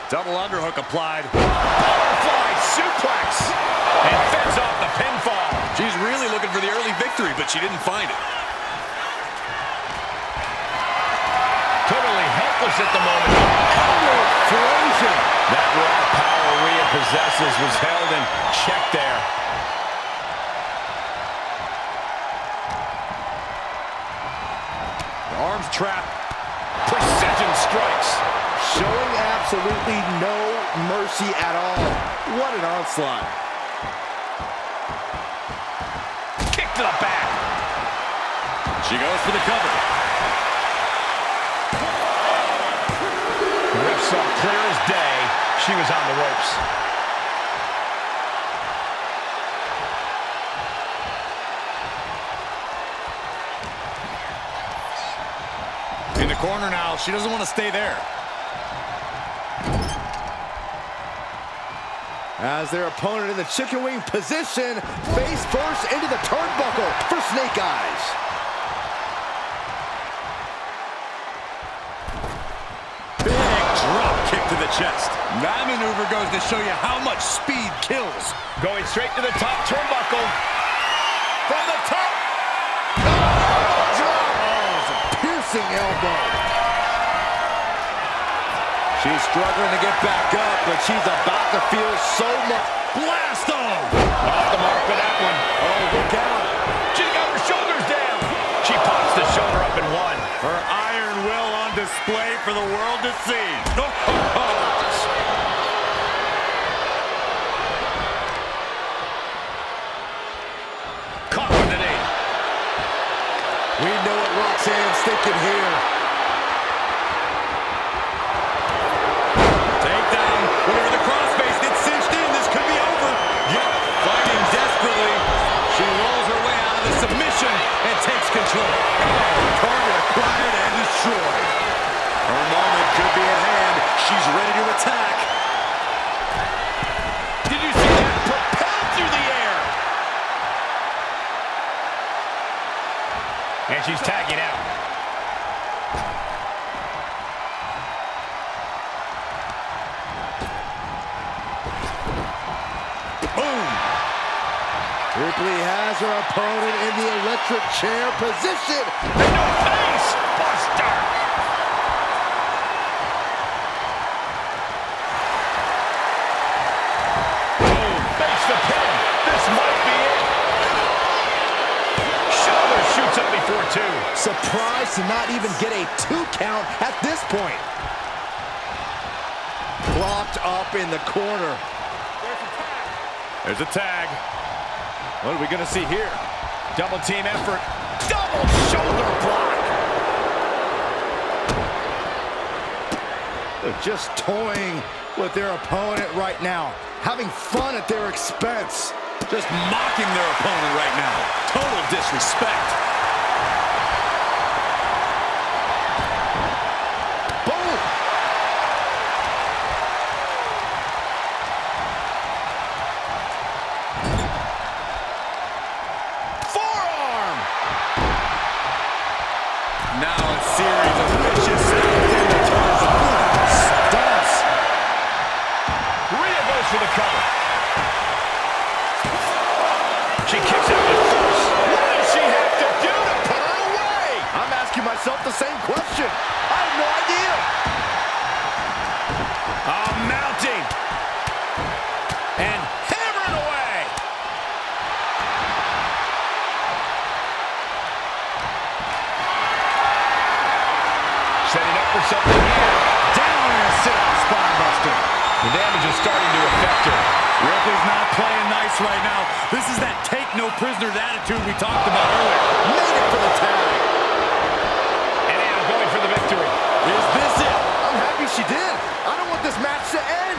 Double underhook applied. Butterfly suplex. And fends off the pinfall. She's really looking for the early victory, but she didn't find it. Totally helpless at the moment. Explosion. That raw power Rhea possesses was held in check there. The arms trapped. Precision strikes. Showing absolutely no mercy at all. What an onslaught. Kick to the back. She goes for the cover. The ref saw clear as day she was on the ropes. In the corner now. She doesn't want to stay there. As their opponent in the chicken wing position, face first into the turnbuckle for Snake Eyes. Big drop kick to the chest. That maneuver goes to show you how much speed kills. Going straight to the top turnbuckle. From the top. Piercing elbow. She's struggling to get back up, but she's about to feel so much. Blast off! Off the mark for that one. Oh, look out. She got her shoulders down. She pops the shoulder up and one. Her iron will on display for the world to see. Caught with the knee. We know what Roxanne's thinking here. Takedown. Whatever the crossface gets cinched in, this could be over. Yep, fighting desperately. She rolls her way out of the submission and takes control. Target acquired and destroyed. Her moment could be at hand. She's ready to attack. Did you see that? Propelled through the air. And she's tagging out. Here Ripley has her opponent in the electric chair position. Into a face buster. Oh, makes the pin. This might be it. Shoulder shoots up before two. Surprised to not even get a 2 count at this point. Blocked up in the corner. There's a tag. What are we going to see here? Double team effort. Double shoulder block. They're just toying with their opponent right now. Having fun at their expense. Just mocking their opponent right now. Total disrespect. Boom! Forearm! Now a series of vicious stabs into turns of stunts. Rhea goes for the cover. She kicks out with force. What does she have to do to put her away? I'm asking myself the same question. I have no idea. Mounting. And hammering away. Setting up for something here. Down and a sit-out spine buster. The damage is starting to affect her. Ripley's not playing nice right now. This is that take no prisoners attitude we talked about earlier. Made it for the tag. And Anna going for the victory. Is this it? I'm happy she did. I don't want this match to end.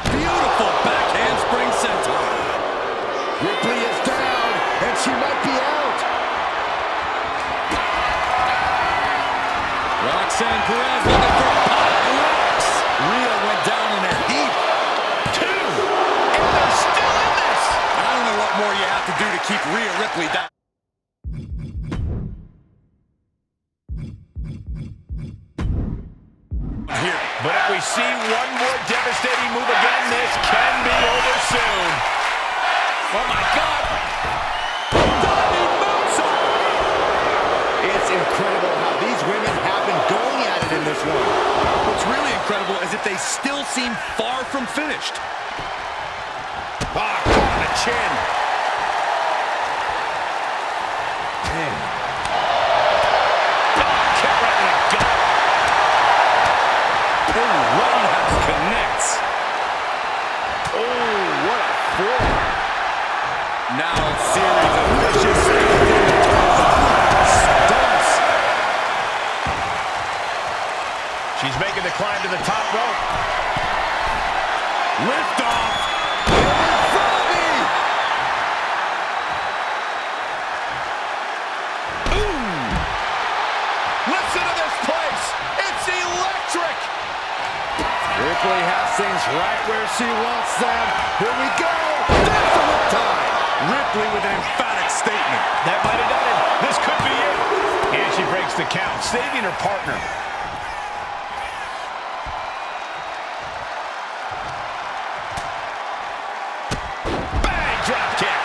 Beautiful back handspring senton. Ripley is down, and she might be out. Roxanne Perez looking for pop rocks. Rhea went down in a heap. 2. And they're still in this. I don't know what more you have to do to keep Rhea Ripley down. Here. But if we see one more devastating move again, this can be over soon. Oh my God. Diving moonsault. It's incredible how these women have been going at it in this one. What's really incredible is that they still seem far from finished. Caught on the chin. Kick right in the gut. Roundhouse connects. Oh, what a forearm. Now a series of vicious stunts. She's making the climb to the top rope. Lift off. Listen to this place. It's electric. Ripley has things right where she wants them. Here we go. That's the whip time. Ripley with an emphatic statement. That might have done it. This could be it. And she breaks the count, saving her partner. Bang! Drop kick.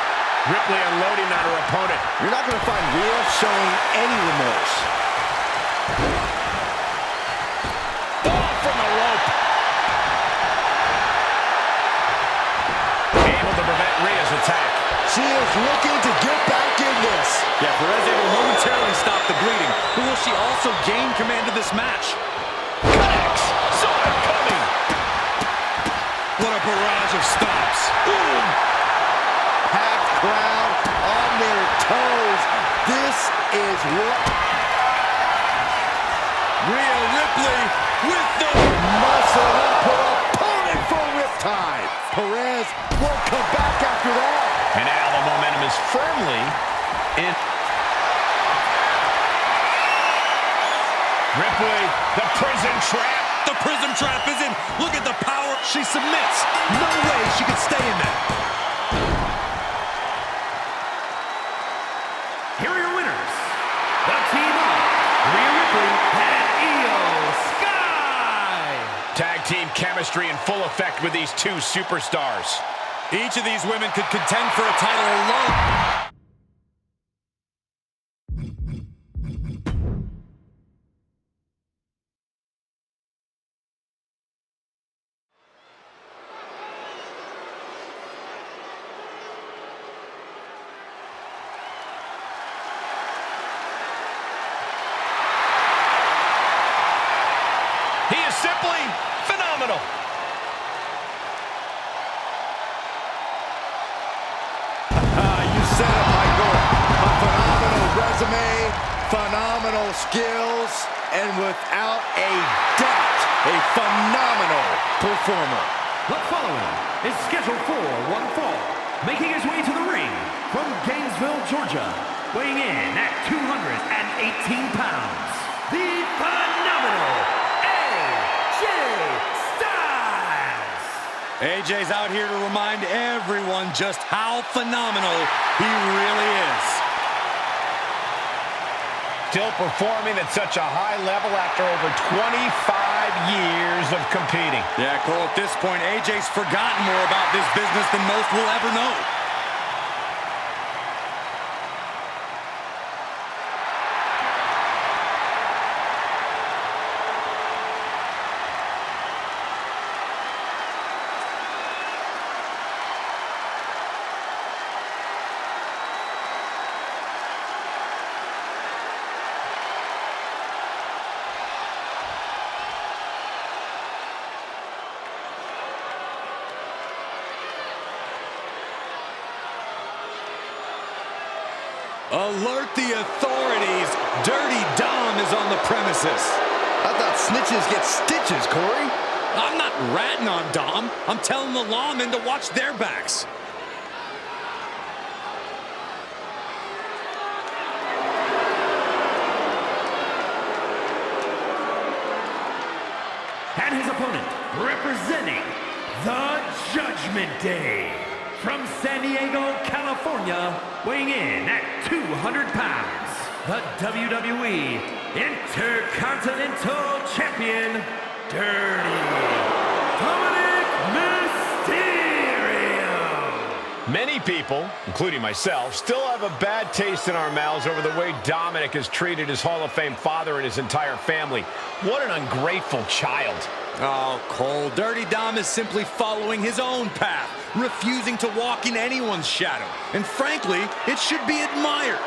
Ripley unloading on her opponent. You're not going to find Rhea showing any remorse. Oh, from the rope. Able to prevent Rhea's attack. She is looking to get back in this. Yeah, Perez able to momentarily stop the bleeding. But will she also gain command of this match? Connects. Saw it coming. What a barrage of stops. Boom. Packed crowd on their toes. This is what Rhea Ripley with the muscle up her opponent for riptide. Perez won't come back after that. And now the momentum is firmly in. Ripley, the prison trap. The prison trap is in. Look at the power. She submits. No way she can stay in that. Here are your winners. The team of Rhea Ripley and Io Sky. Tag team chemistry in full effect with these two superstars. Each of these women could contend for a title alone. He is simply phenomenal. You said it, Michael. A phenomenal resume, phenomenal skills, and without a doubt, a phenomenal performer. The following is scheduled for one fall, making his way to the ring from Gainesville, Georgia, weighing in at 218 pounds, the phenomenal AJ Styles. AJ's out here to remind everyone just how phenomenal he really is. Still performing at such a high level after over 25 years of competing. Yeah, Cole, at this point, AJ's forgotten more about this business than most will ever know. Alert the authorities. Dirty Dom is on the premises. I thought snitches get stitches, Corey. I'm not ratting on Dom. I'm telling the lawmen to watch their backs. And his opponent, representing the Judgment Day, from San Diego, California, weighing in at 200 pounds, the WWE Intercontinental Champion, Dirty Dominic Mysterio. Many people, including myself, still have a bad taste in our mouths over the way Dominic has treated his Hall of Fame father and his entire family. What an ungrateful child. Oh, Cole, Dirty Dom is simply following his own path, refusing to walk in anyone's shadow. And frankly, it should be admired.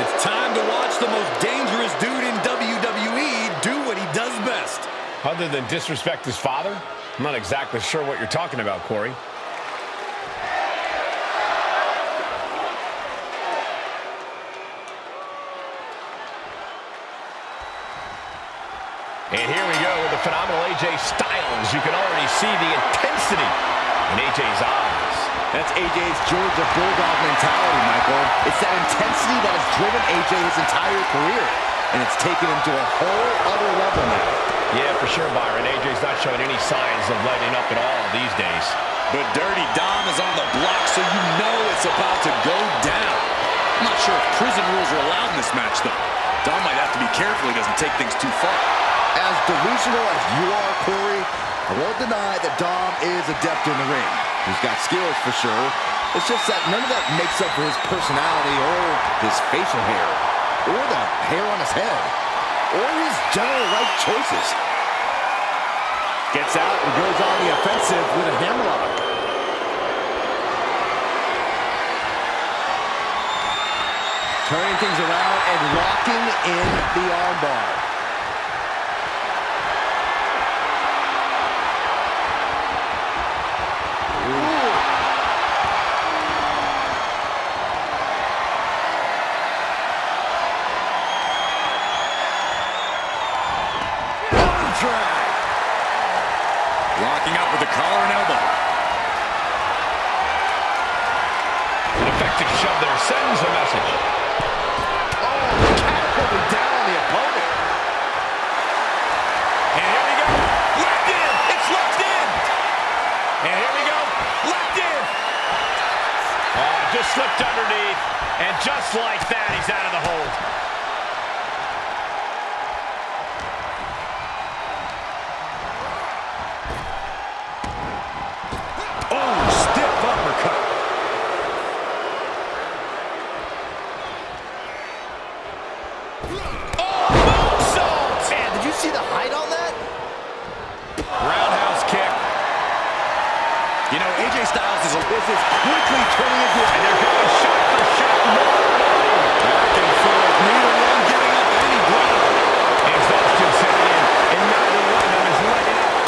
It's time to watch the most dangerous dude in WWE do what he does best. Other than disrespect his father? I'm not exactly sure what you're talking about, Corey. And here we go with the phenomenal AJ Styles. You can already see the intensity in AJ's eyes. That's AJ's Georgia Bulldog mentality, Michael. It's that intensity that has driven AJ his entire career, and it's taken him to a whole other level now. Yeah, for sure, Byron. AJ's not showing any signs of letting up at all these days. But Dirty Dom is on the block, so you know it's about to go down. I'm not sure if prison rules are allowed in this match, though. Dom might have to be careful he doesn't take things too far. As delusional as you are, Corey, I won't deny that Dom is adept in the ring. He's got skills for sure. It's just that none of that makes up for his personality or his facial hair, or the hair on his head, or his general life choices. Gets out and goes on the offensive with a hammerlock. Turning things around and locking in the armbar. Locking up with the collar and elbow. An effective shove there sends a message. Oh, catapulted down on the opponent. And here we go. Locked in. It's locked in. And here we go. Locked in. Oh, just slipped underneath. And just like that, he's out of the hold. Oh, moonsault! Man, did you see the height on that? Roundhouse kick. You know, AJ Styles is quickly turning into a... And they're going shot for shot. Back and forth. Neither one giving up any ground. Exhaustion setting in, and neither one of them is letting up.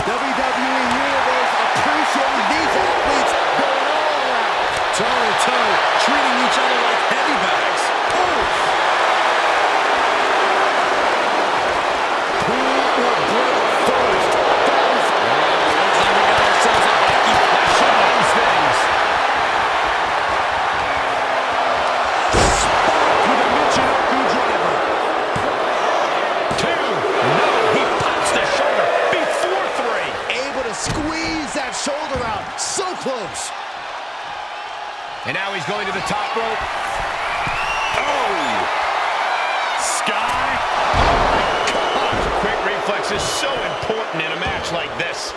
WWE Universe appreciating these athletes going all out. Toe-to-toe, treating each other like heavy bags. Who will break first? Looks like we got ourselves a hockey flash on these things. Spark with a Michinoku driver. 2. No, he pops the shoulder before 3. able to squeeze that shoulder out. So close. And now he's going to the top rope. Oh! Sky. Gosh, quick reflex is so important in a match like this.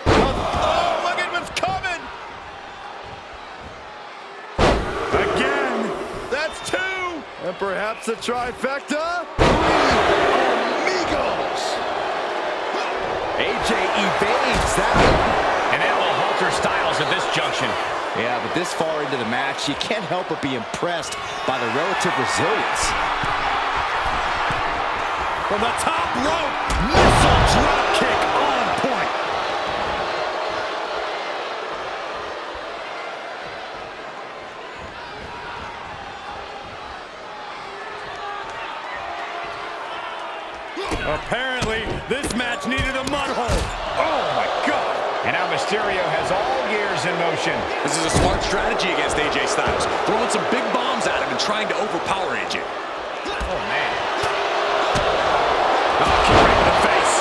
Oh, look at what's coming! Again. That's 2. And perhaps a trifecta. 3 amigos. AJ evades that. And that will halter Styles at this junction. Yeah, but this far into the match, you can't help but be impressed by the relative resilience. From the top rope, missile drop kick on point. Apparently, this match needed a mud hole. Oh, my God. And now Mysterio has all gears in motion. This is a smart strategy against AJ Styles. Throwing some big bombs at him and trying to overpower AJ. Oh, man. Oh, kick right to the face.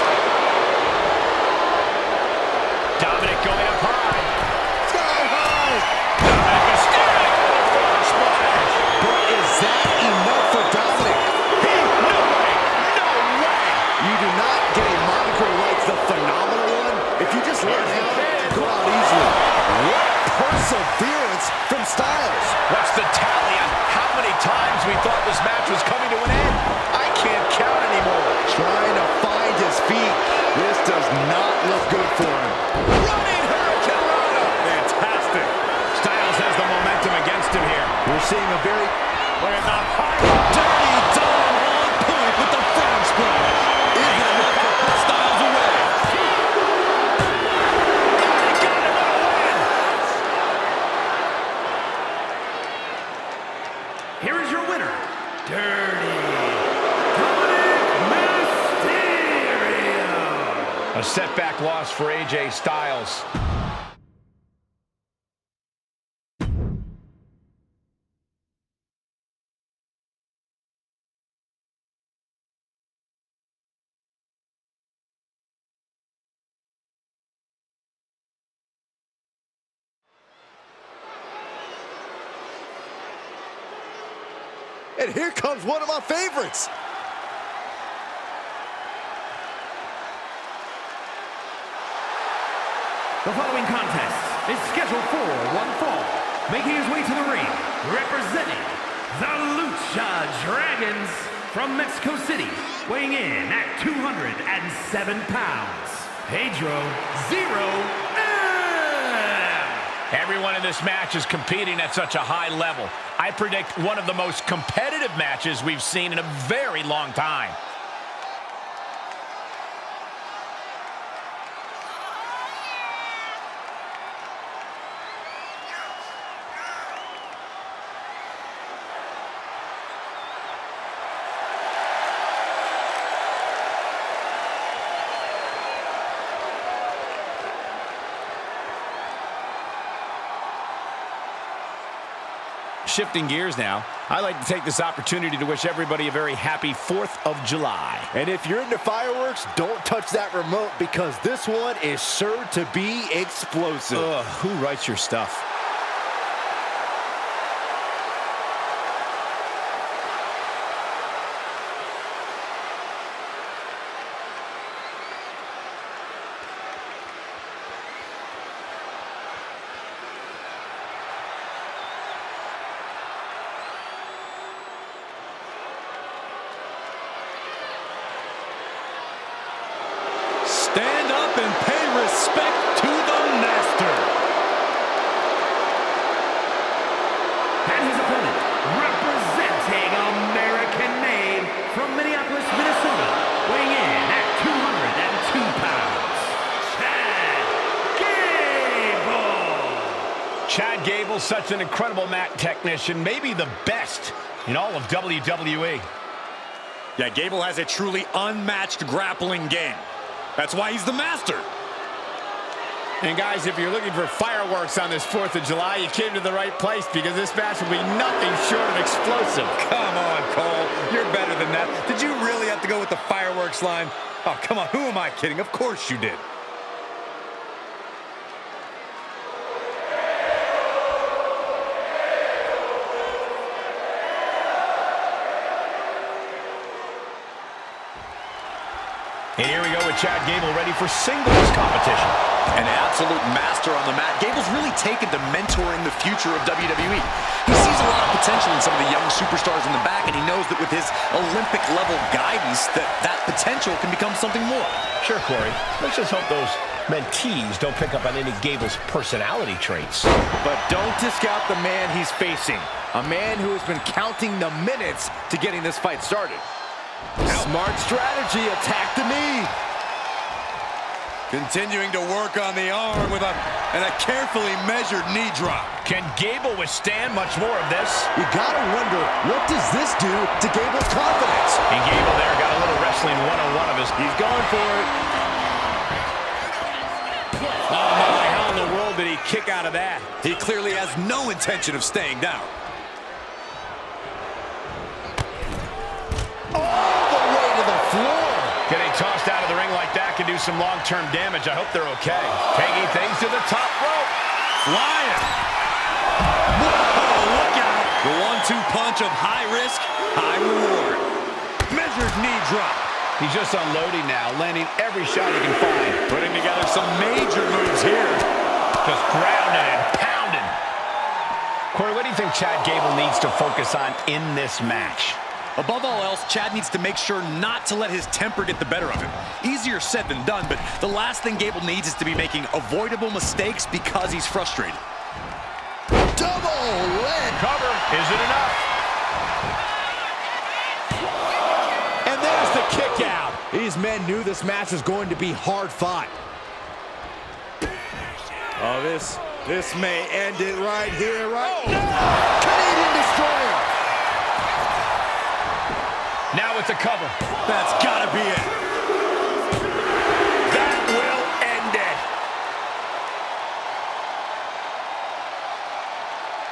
Dominic going up high. Sky high. Dominic Mysterio with a frog splash. But is that enough for Dominic? No way. No way. You do not get a moniker like the phenomenal one if you just let him go out easily. What perseverance from Styles. What's the tally on how many times we thought this match was coming to an end? I can't count anymore. Trying to find his feet. This does not look good for him. Running Hurricanrana. Fantastic. Styles has the momentum against him here. We're seeing a very... Look at the high. Dirty Dom on point with the frog splash. Is it enough to put Styles away? Here is your winner, Dirty Dominic Mysterio. A setback loss for AJ Styles. And here comes one of my favorites. The following contest is scheduled for one fall. Making his way to the ring, representing the Lucha Dragons from Mexico City, weighing in at 207 pounds, Pedro Zero M. Everyone in this match is competing at such a high level. I predict one of the most competitive matches we've seen in a very long time. Shifting gears now, I'd like to take this opportunity to wish everybody a very happy 4th of July. And if you're into fireworks, don't touch that remote because this one is sure to be explosive. Ugh, who writes your stuff? And his opponent, representing American-made from Minneapolis, Minnesota, weighing in at 202 pounds, Chad Gable, such an incredible mat technician, maybe the best in all of WWE. Yeah, Gable has a truly unmatched grappling game. That's why he's the master. And guys, if you're looking for fireworks on this 4th of July, you came to the right place, because this match will be nothing short of explosive. Come on, Cole. You're better than that. Did you really have to go with the fireworks line? Oh, come on. Who am I kidding? Of course you did. And here we go with Chad Gable ready for singles competition. An absolute master on the mat. Gable's really taken to mentoring the future of WWE. He sees a lot of potential in some of the young superstars in the back, and he knows that with his Olympic-level guidance, that potential can become something more. Sure, Corey. Let's just hope those mentees don't pick up on any Gable's personality traits. But don't discount the man he's facing. A man who has been counting the minutes to getting this fight started. Smart strategy, attack the knee. Continuing to work on the arm with a carefully measured knee drop. Can Gable withstand much more of this? You gotta wonder, what does this do to Gable's confidence? And Gable there got a little wrestling one-on-one of his. He's going for it. Oh my, how in the world did he kick out of that? He clearly has no intention of staying down. All the way to the floor. Getting tossed out of the ring like that can do some long-term damage. I hope they're okay. Taking things to the top rope. Flying. Whoa, look out. The 1-2 punch of high risk, high reward. Measured knee drop. He's just unloading now, landing every shot he can find. Putting together some major moves here. Just grounding and pounding. Corey, what do you think Chad Gable needs to focus on in this match? Above all else, Chad needs to make sure not to let his temper get the better of him. Easier said than done, but the last thing Gable needs is to be making avoidable mistakes because he's frustrated. Double leg. Cover. Is it enough? And there's the kick out. These men knew this match was going to be hard fought. Oh, this may end it right here, right now. Canadian Destroyer. Now it's a cover. That's gotta be it. That will end it.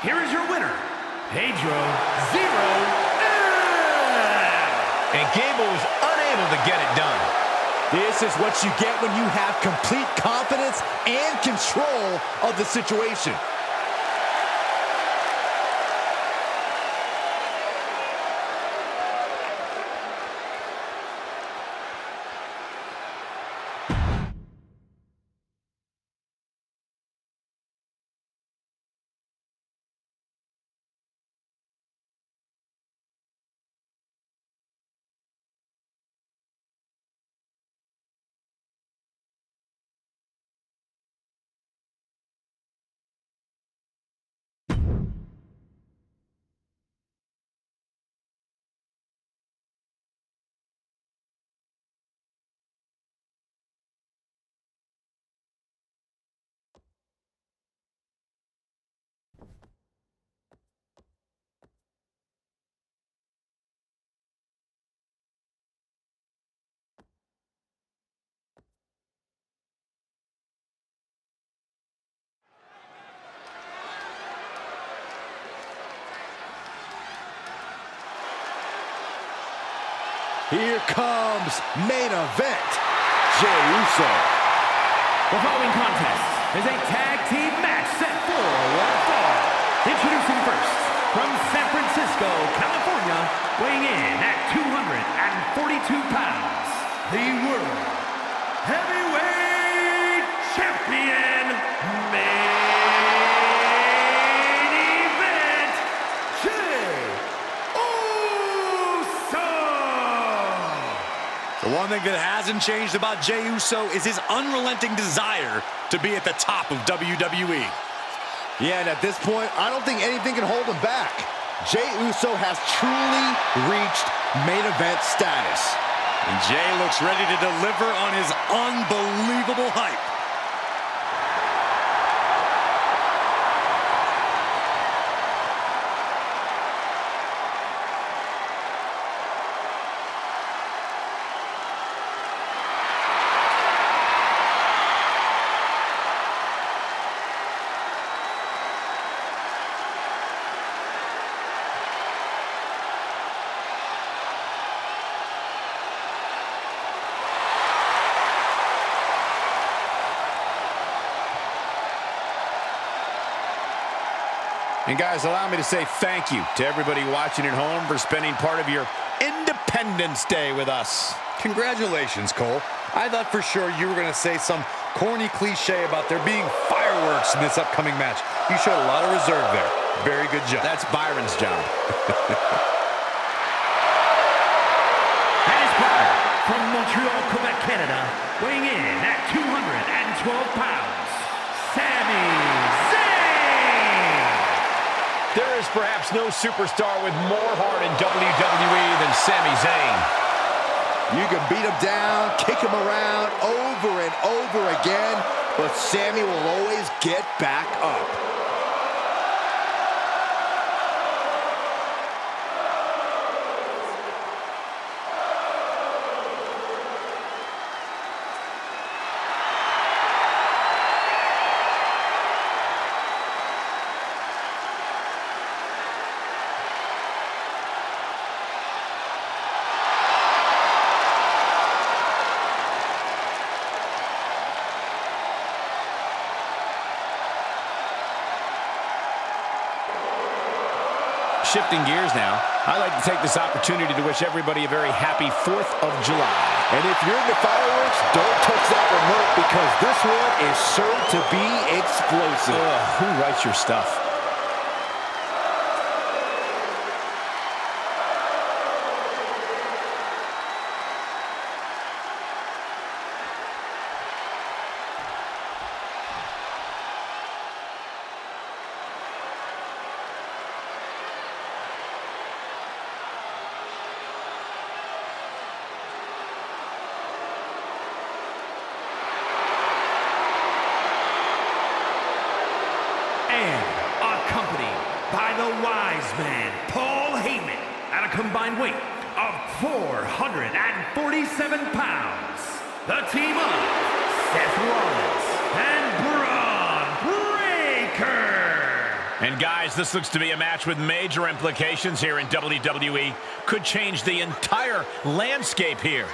Here is your winner, Pedro Zero. And Gable was unable to get it done. This is what you get when you have complete confidence and control of the situation. Here comes main event, Jey Uso. The following contest is a tag team match set for one fall. Introducing first, from San Francisco, California, weighing in at 242 pounds, the World Heavyweight Champion, main event, Jey Uso. The one thing that hasn't changed about Jey Uso is his unrelenting desire to be at the top of WWE. Yeah, and at this point, I don't think anything can hold him back. Jey Uso has truly reached main event status. And Jey looks ready to deliver on his unbelievable hype. And guys, allow me to say thank you to everybody watching at home for spending part of your Independence Day with us. Congratulations, Cole. I thought for sure you were going to say some corny cliche about there being fireworks in this upcoming match. You showed a lot of reserve there. Very good job. That's Byron's job. And his partner from Montreal, Quebec, Canada, weighing in at 212 pounds, Sami Zayn. There is perhaps no superstar with more heart in WWE than Sami Zayn. You can beat him down, kick him around over and over again, but Sami will always get back up. Shifting gears now, I'd like to take this opportunity to wish everybody a very happy 4th of July. And if you're into fireworks, don't touch that remote because this one is sure to be explosive. Who writes your stuff? Accompanied by the wise man, Paul Heyman, at a combined weight of 447 pounds. The team of Seth Rollins and Braun Breaker. And guys, this looks to be a match with major implications here in WWE. Could change the entire landscape here.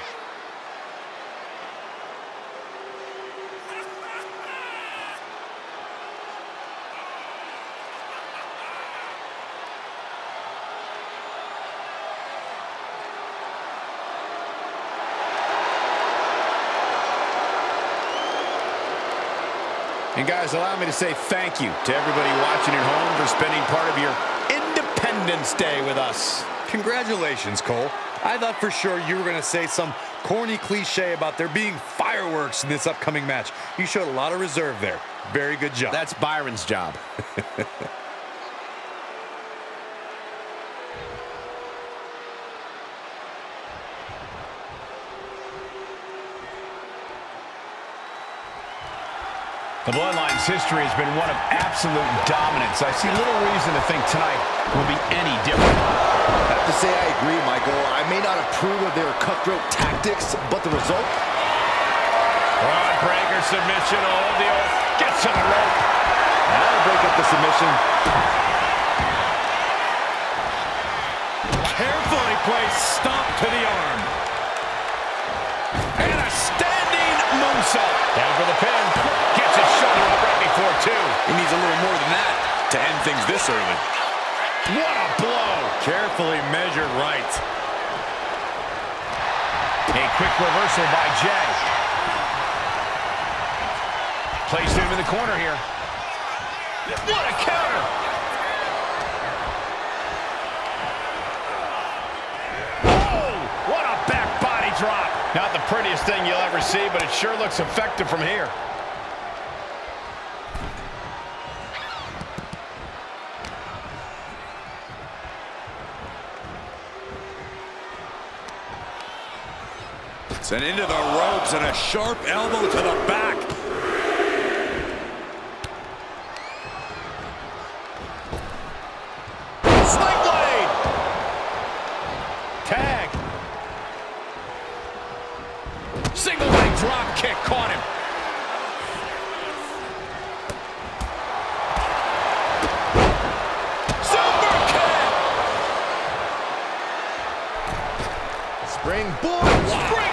And guys, allow me to say thank you to everybody watching at home for spending part of your Independence Day with us. Congratulations, Cole. I thought for sure you were going to say some corny cliche about there being fireworks in this upcoming match. You showed a lot of reserve there. Very good job. That's Byron's job. The Bloodline's history has been one of absolute dominance. I see little reason to think tonight will be any different. I have to say I agree, Michael. I may not approve of their cutthroat tactics, but the result? Braun Breaker submission, hold the oath, gets on the rope. That'll break up the submission. Carefully placed stomp to the arm. And a standing moonsault. Down for the pin. Gets his shoulder up right before two. He needs a little more than that to end things this early. What a blow. Carefully measured right. A quick reversal by Jey. Placed him in the corner here. What a counter. Oh, what a back body drop. Not the prettiest thing you'll ever see, but it sure looks effective from here. And into the ropes and a sharp elbow to the back. Sling blade. Tag. Single leg drop kick caught him. Springboard. Springboard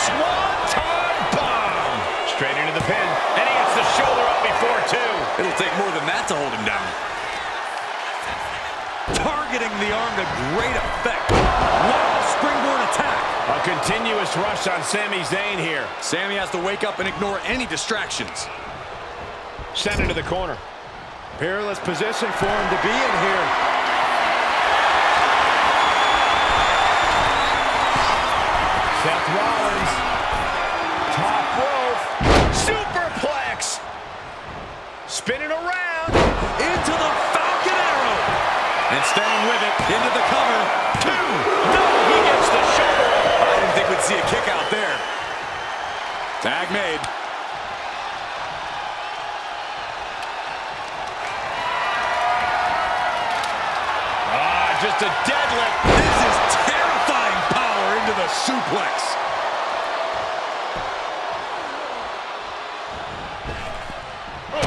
swanton bomb. Straight into the pin. And he gets the shoulder up before two. It'll take more than that to hold him down. Targeting the arm to great effect. Wow, springboard attack. A continuous rush on Sami Zayn here. Sami has to wake up and ignore any distractions. Sent into the corner. Peerless position for him to be in here. Seth Rollins, top rope, superplex, spinning around, Into the Falcon Arrow. And staying with it, into the cover. two, no, he gets the shoulder. I didn't think we'd see a kick out there. Tag made. Just a deadlift. This is terrifying power into the suplex.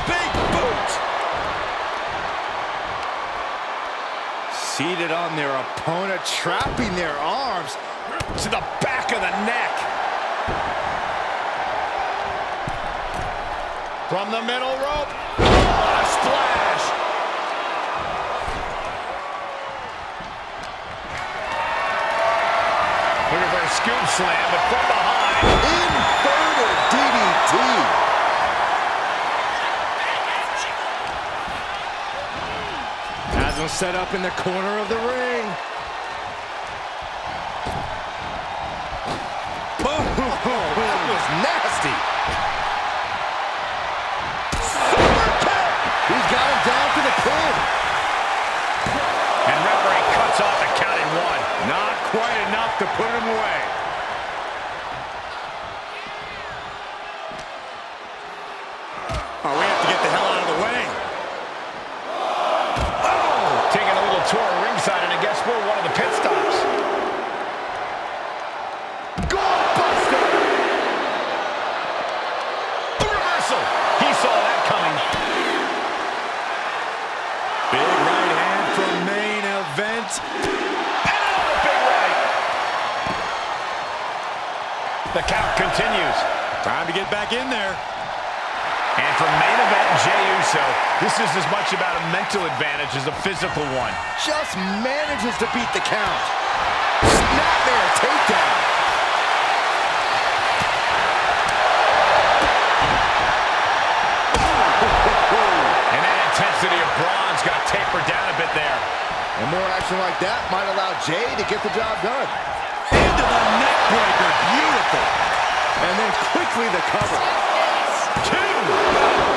Big boot. Seated on their opponent, trapping their arms To the back of the neck. From the middle rope. Oh, what a splash. Looking for a scoop slam, but from behind. Inverted DDT. Has him set up in the corner of the ring. Oh, that was nasty. Super kick. He's got him down to the pin. And referee cuts off the count in one. Not quite enough to put him away. Oh, we have to get the hell out of the way. Taking a little tour ringside, and I guess we're one of the pit stops. Goalbuster. A reversal. He saw that coming. Big right hand for main event. And another big right. The count continues. Time to get back in there. And for main event Jey Uso, this is as much about a mental advantage as a physical one. Just manages to beat the count. Snapmare takedown. And that intensity of bronze got tapered down a bit there. And more action like that might allow Jey to get the job done. Into the neck breaker. Beautiful. And then quickly the cover. Two.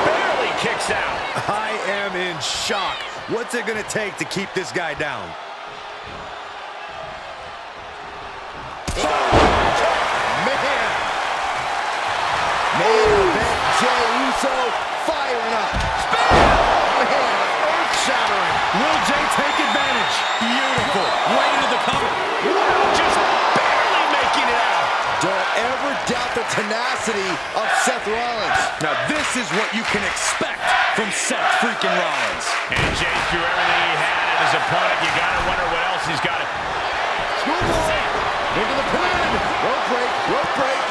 Barely kicks out. I am in shock. What's it going to take to keep this guy down? Man. Main event Jey Uso firing up. Man, earth-shattering. Will Jey take advantage? Beautiful. Right into the cover. Wow, just barely making it out. Don't ever doubt the tenacity of Seth Rollins. Now this is what you can expect from Seth freaking Rollins. And Jey threw everything he had at his opponent. You gotta wonder what else he's got. Schoolboy into the pin. Rope break, rope break.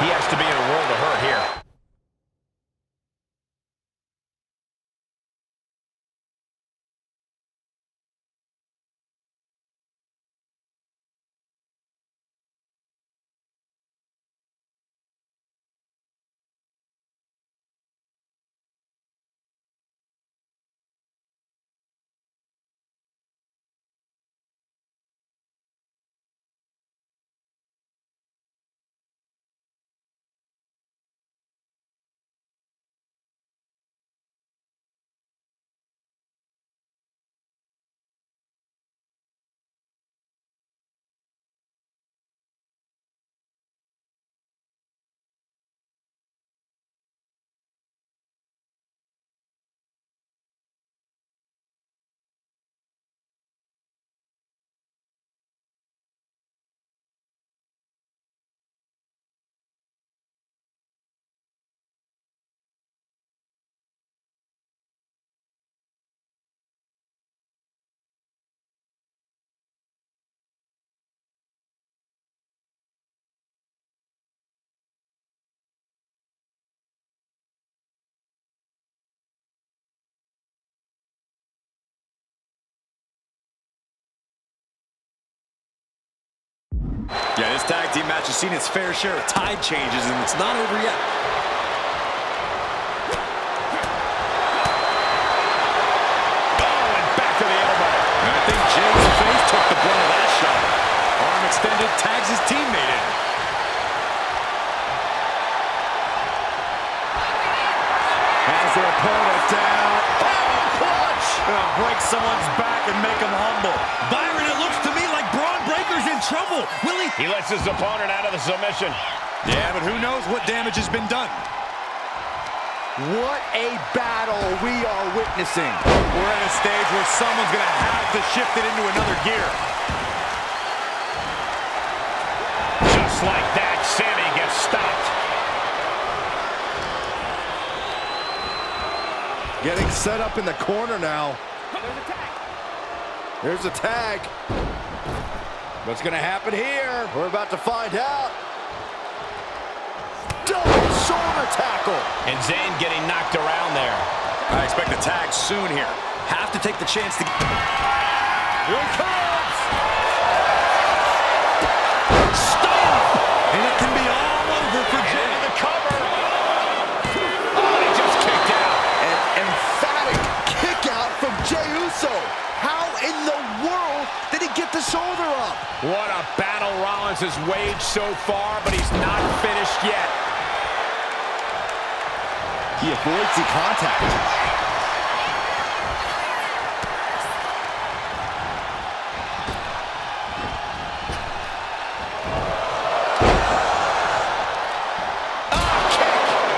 He has to be in a world of hurt here. Yeah, this tag team match has seen its fair share of tide changes, and it's not over yet. Oh, and back to the elbow. And I think Jay's face took the brunt of that shot. Arm extended, tags his teammate in. Has their opponent down. Oh, clutch! Break someone's back and make them humble. Byron, it looks to me like Braun Breaker's in trouble. Will he? He lets his opponent out of the submission. Yeah, but who knows what damage has been done. What a battle we are witnessing. We're at a stage where someone's going to have to shift it into another gear. Just like that, Sammy gets stopped. Getting set up in the corner now. There's a tag. What's going to happen here? We're about to find out. Double shoulder tackle. And Zayn getting knocked around there. I expect a tag soon here. Have to take the chance to... Here it comes! Stop! And it can be all over for Jay. Into the cover. Oh, he just kicked out. An emphatic kick out from Jey Uso. How in the world did he get the shoulder up? What a battle Rollins has waged so far, but he's not finished yet. He avoids the contact.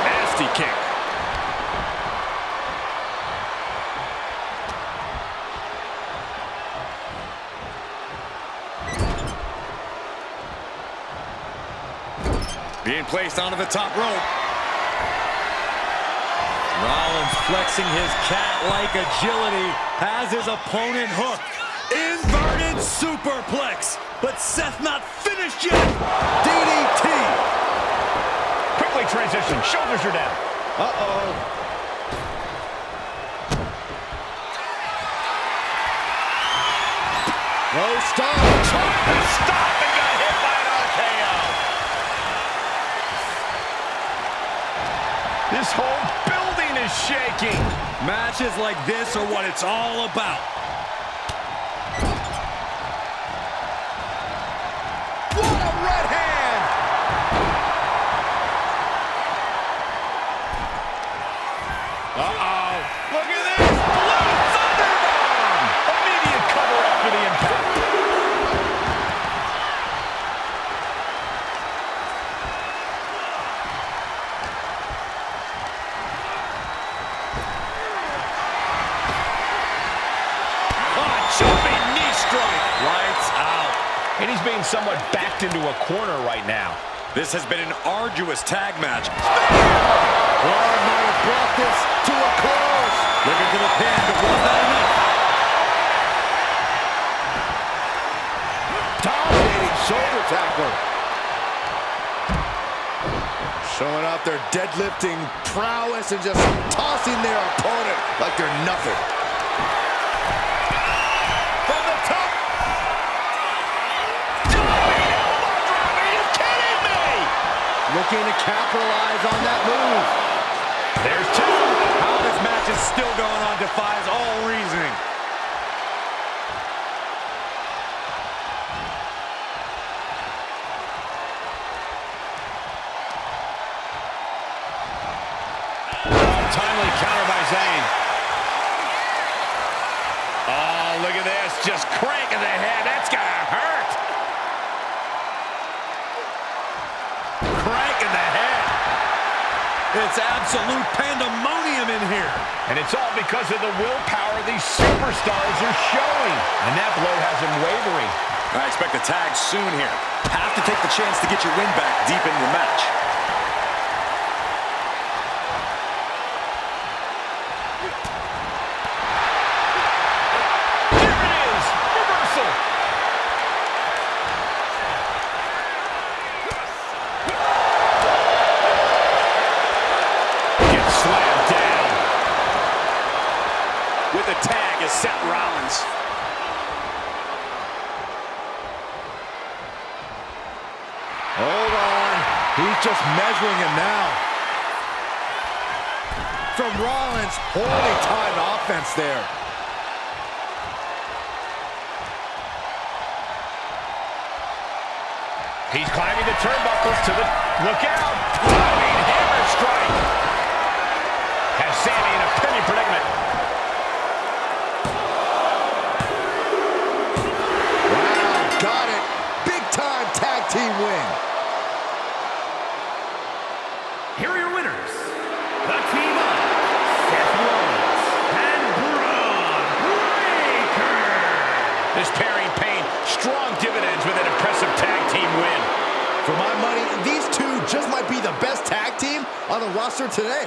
Nasty kick. Being placed onto the top rope. Rollins flexing his cat-like agility, has his opponent hooked. Inverted superplex, but Seth not finished yet. DDT. Quickly transition. Shoulders are down. Uh-oh. No stop. Stop and got hit by an RKO. This whole building is shaking. Matches like this are what it's all about. What a right hand. Uh-oh. Look at this. Blue Thunderbomb. Immediate cover after the impact. Jumping knee strike. Lights out. And he's being somewhat backed into a corner right now. This has been an arduous tag match. Braun might have brought this to a close. Looking for the pin, but was that enough? Dominating shoulder tackle. Showing off their deadlifting prowess and just tossing their opponent like they're nothing. From the top. Diving elbow drop. Are you kidding me? Looking to capitalize on that move. There's two. How this match is still going on defies all reasoning. Timely counter by Zayn. Oh, look at this. Just cranking the head. That's going to hurt. Cranking the head. It's absolute pandemonium in here. And it's all because of the willpower these superstars are showing. And that blow has him wavering. I expect a tag soon here. Have to take the chance to get your win back deep into the match. Here it is. Reversal. Gets slammed down. With a tag is Seth Rollins. She's just measuring him now. From Rollins, holy time offense there. He's climbing the turnbuckles to the... Look out! Diving hammer strike! Has Sammy in a penny predicament. Wow, got it. Big time tag team win. Here are your winners, the team of Seth Rollins and Braun Breaker. This pairing paid strong dividends with an impressive tag team win. For my money, these two just might be the best tag team on the roster today.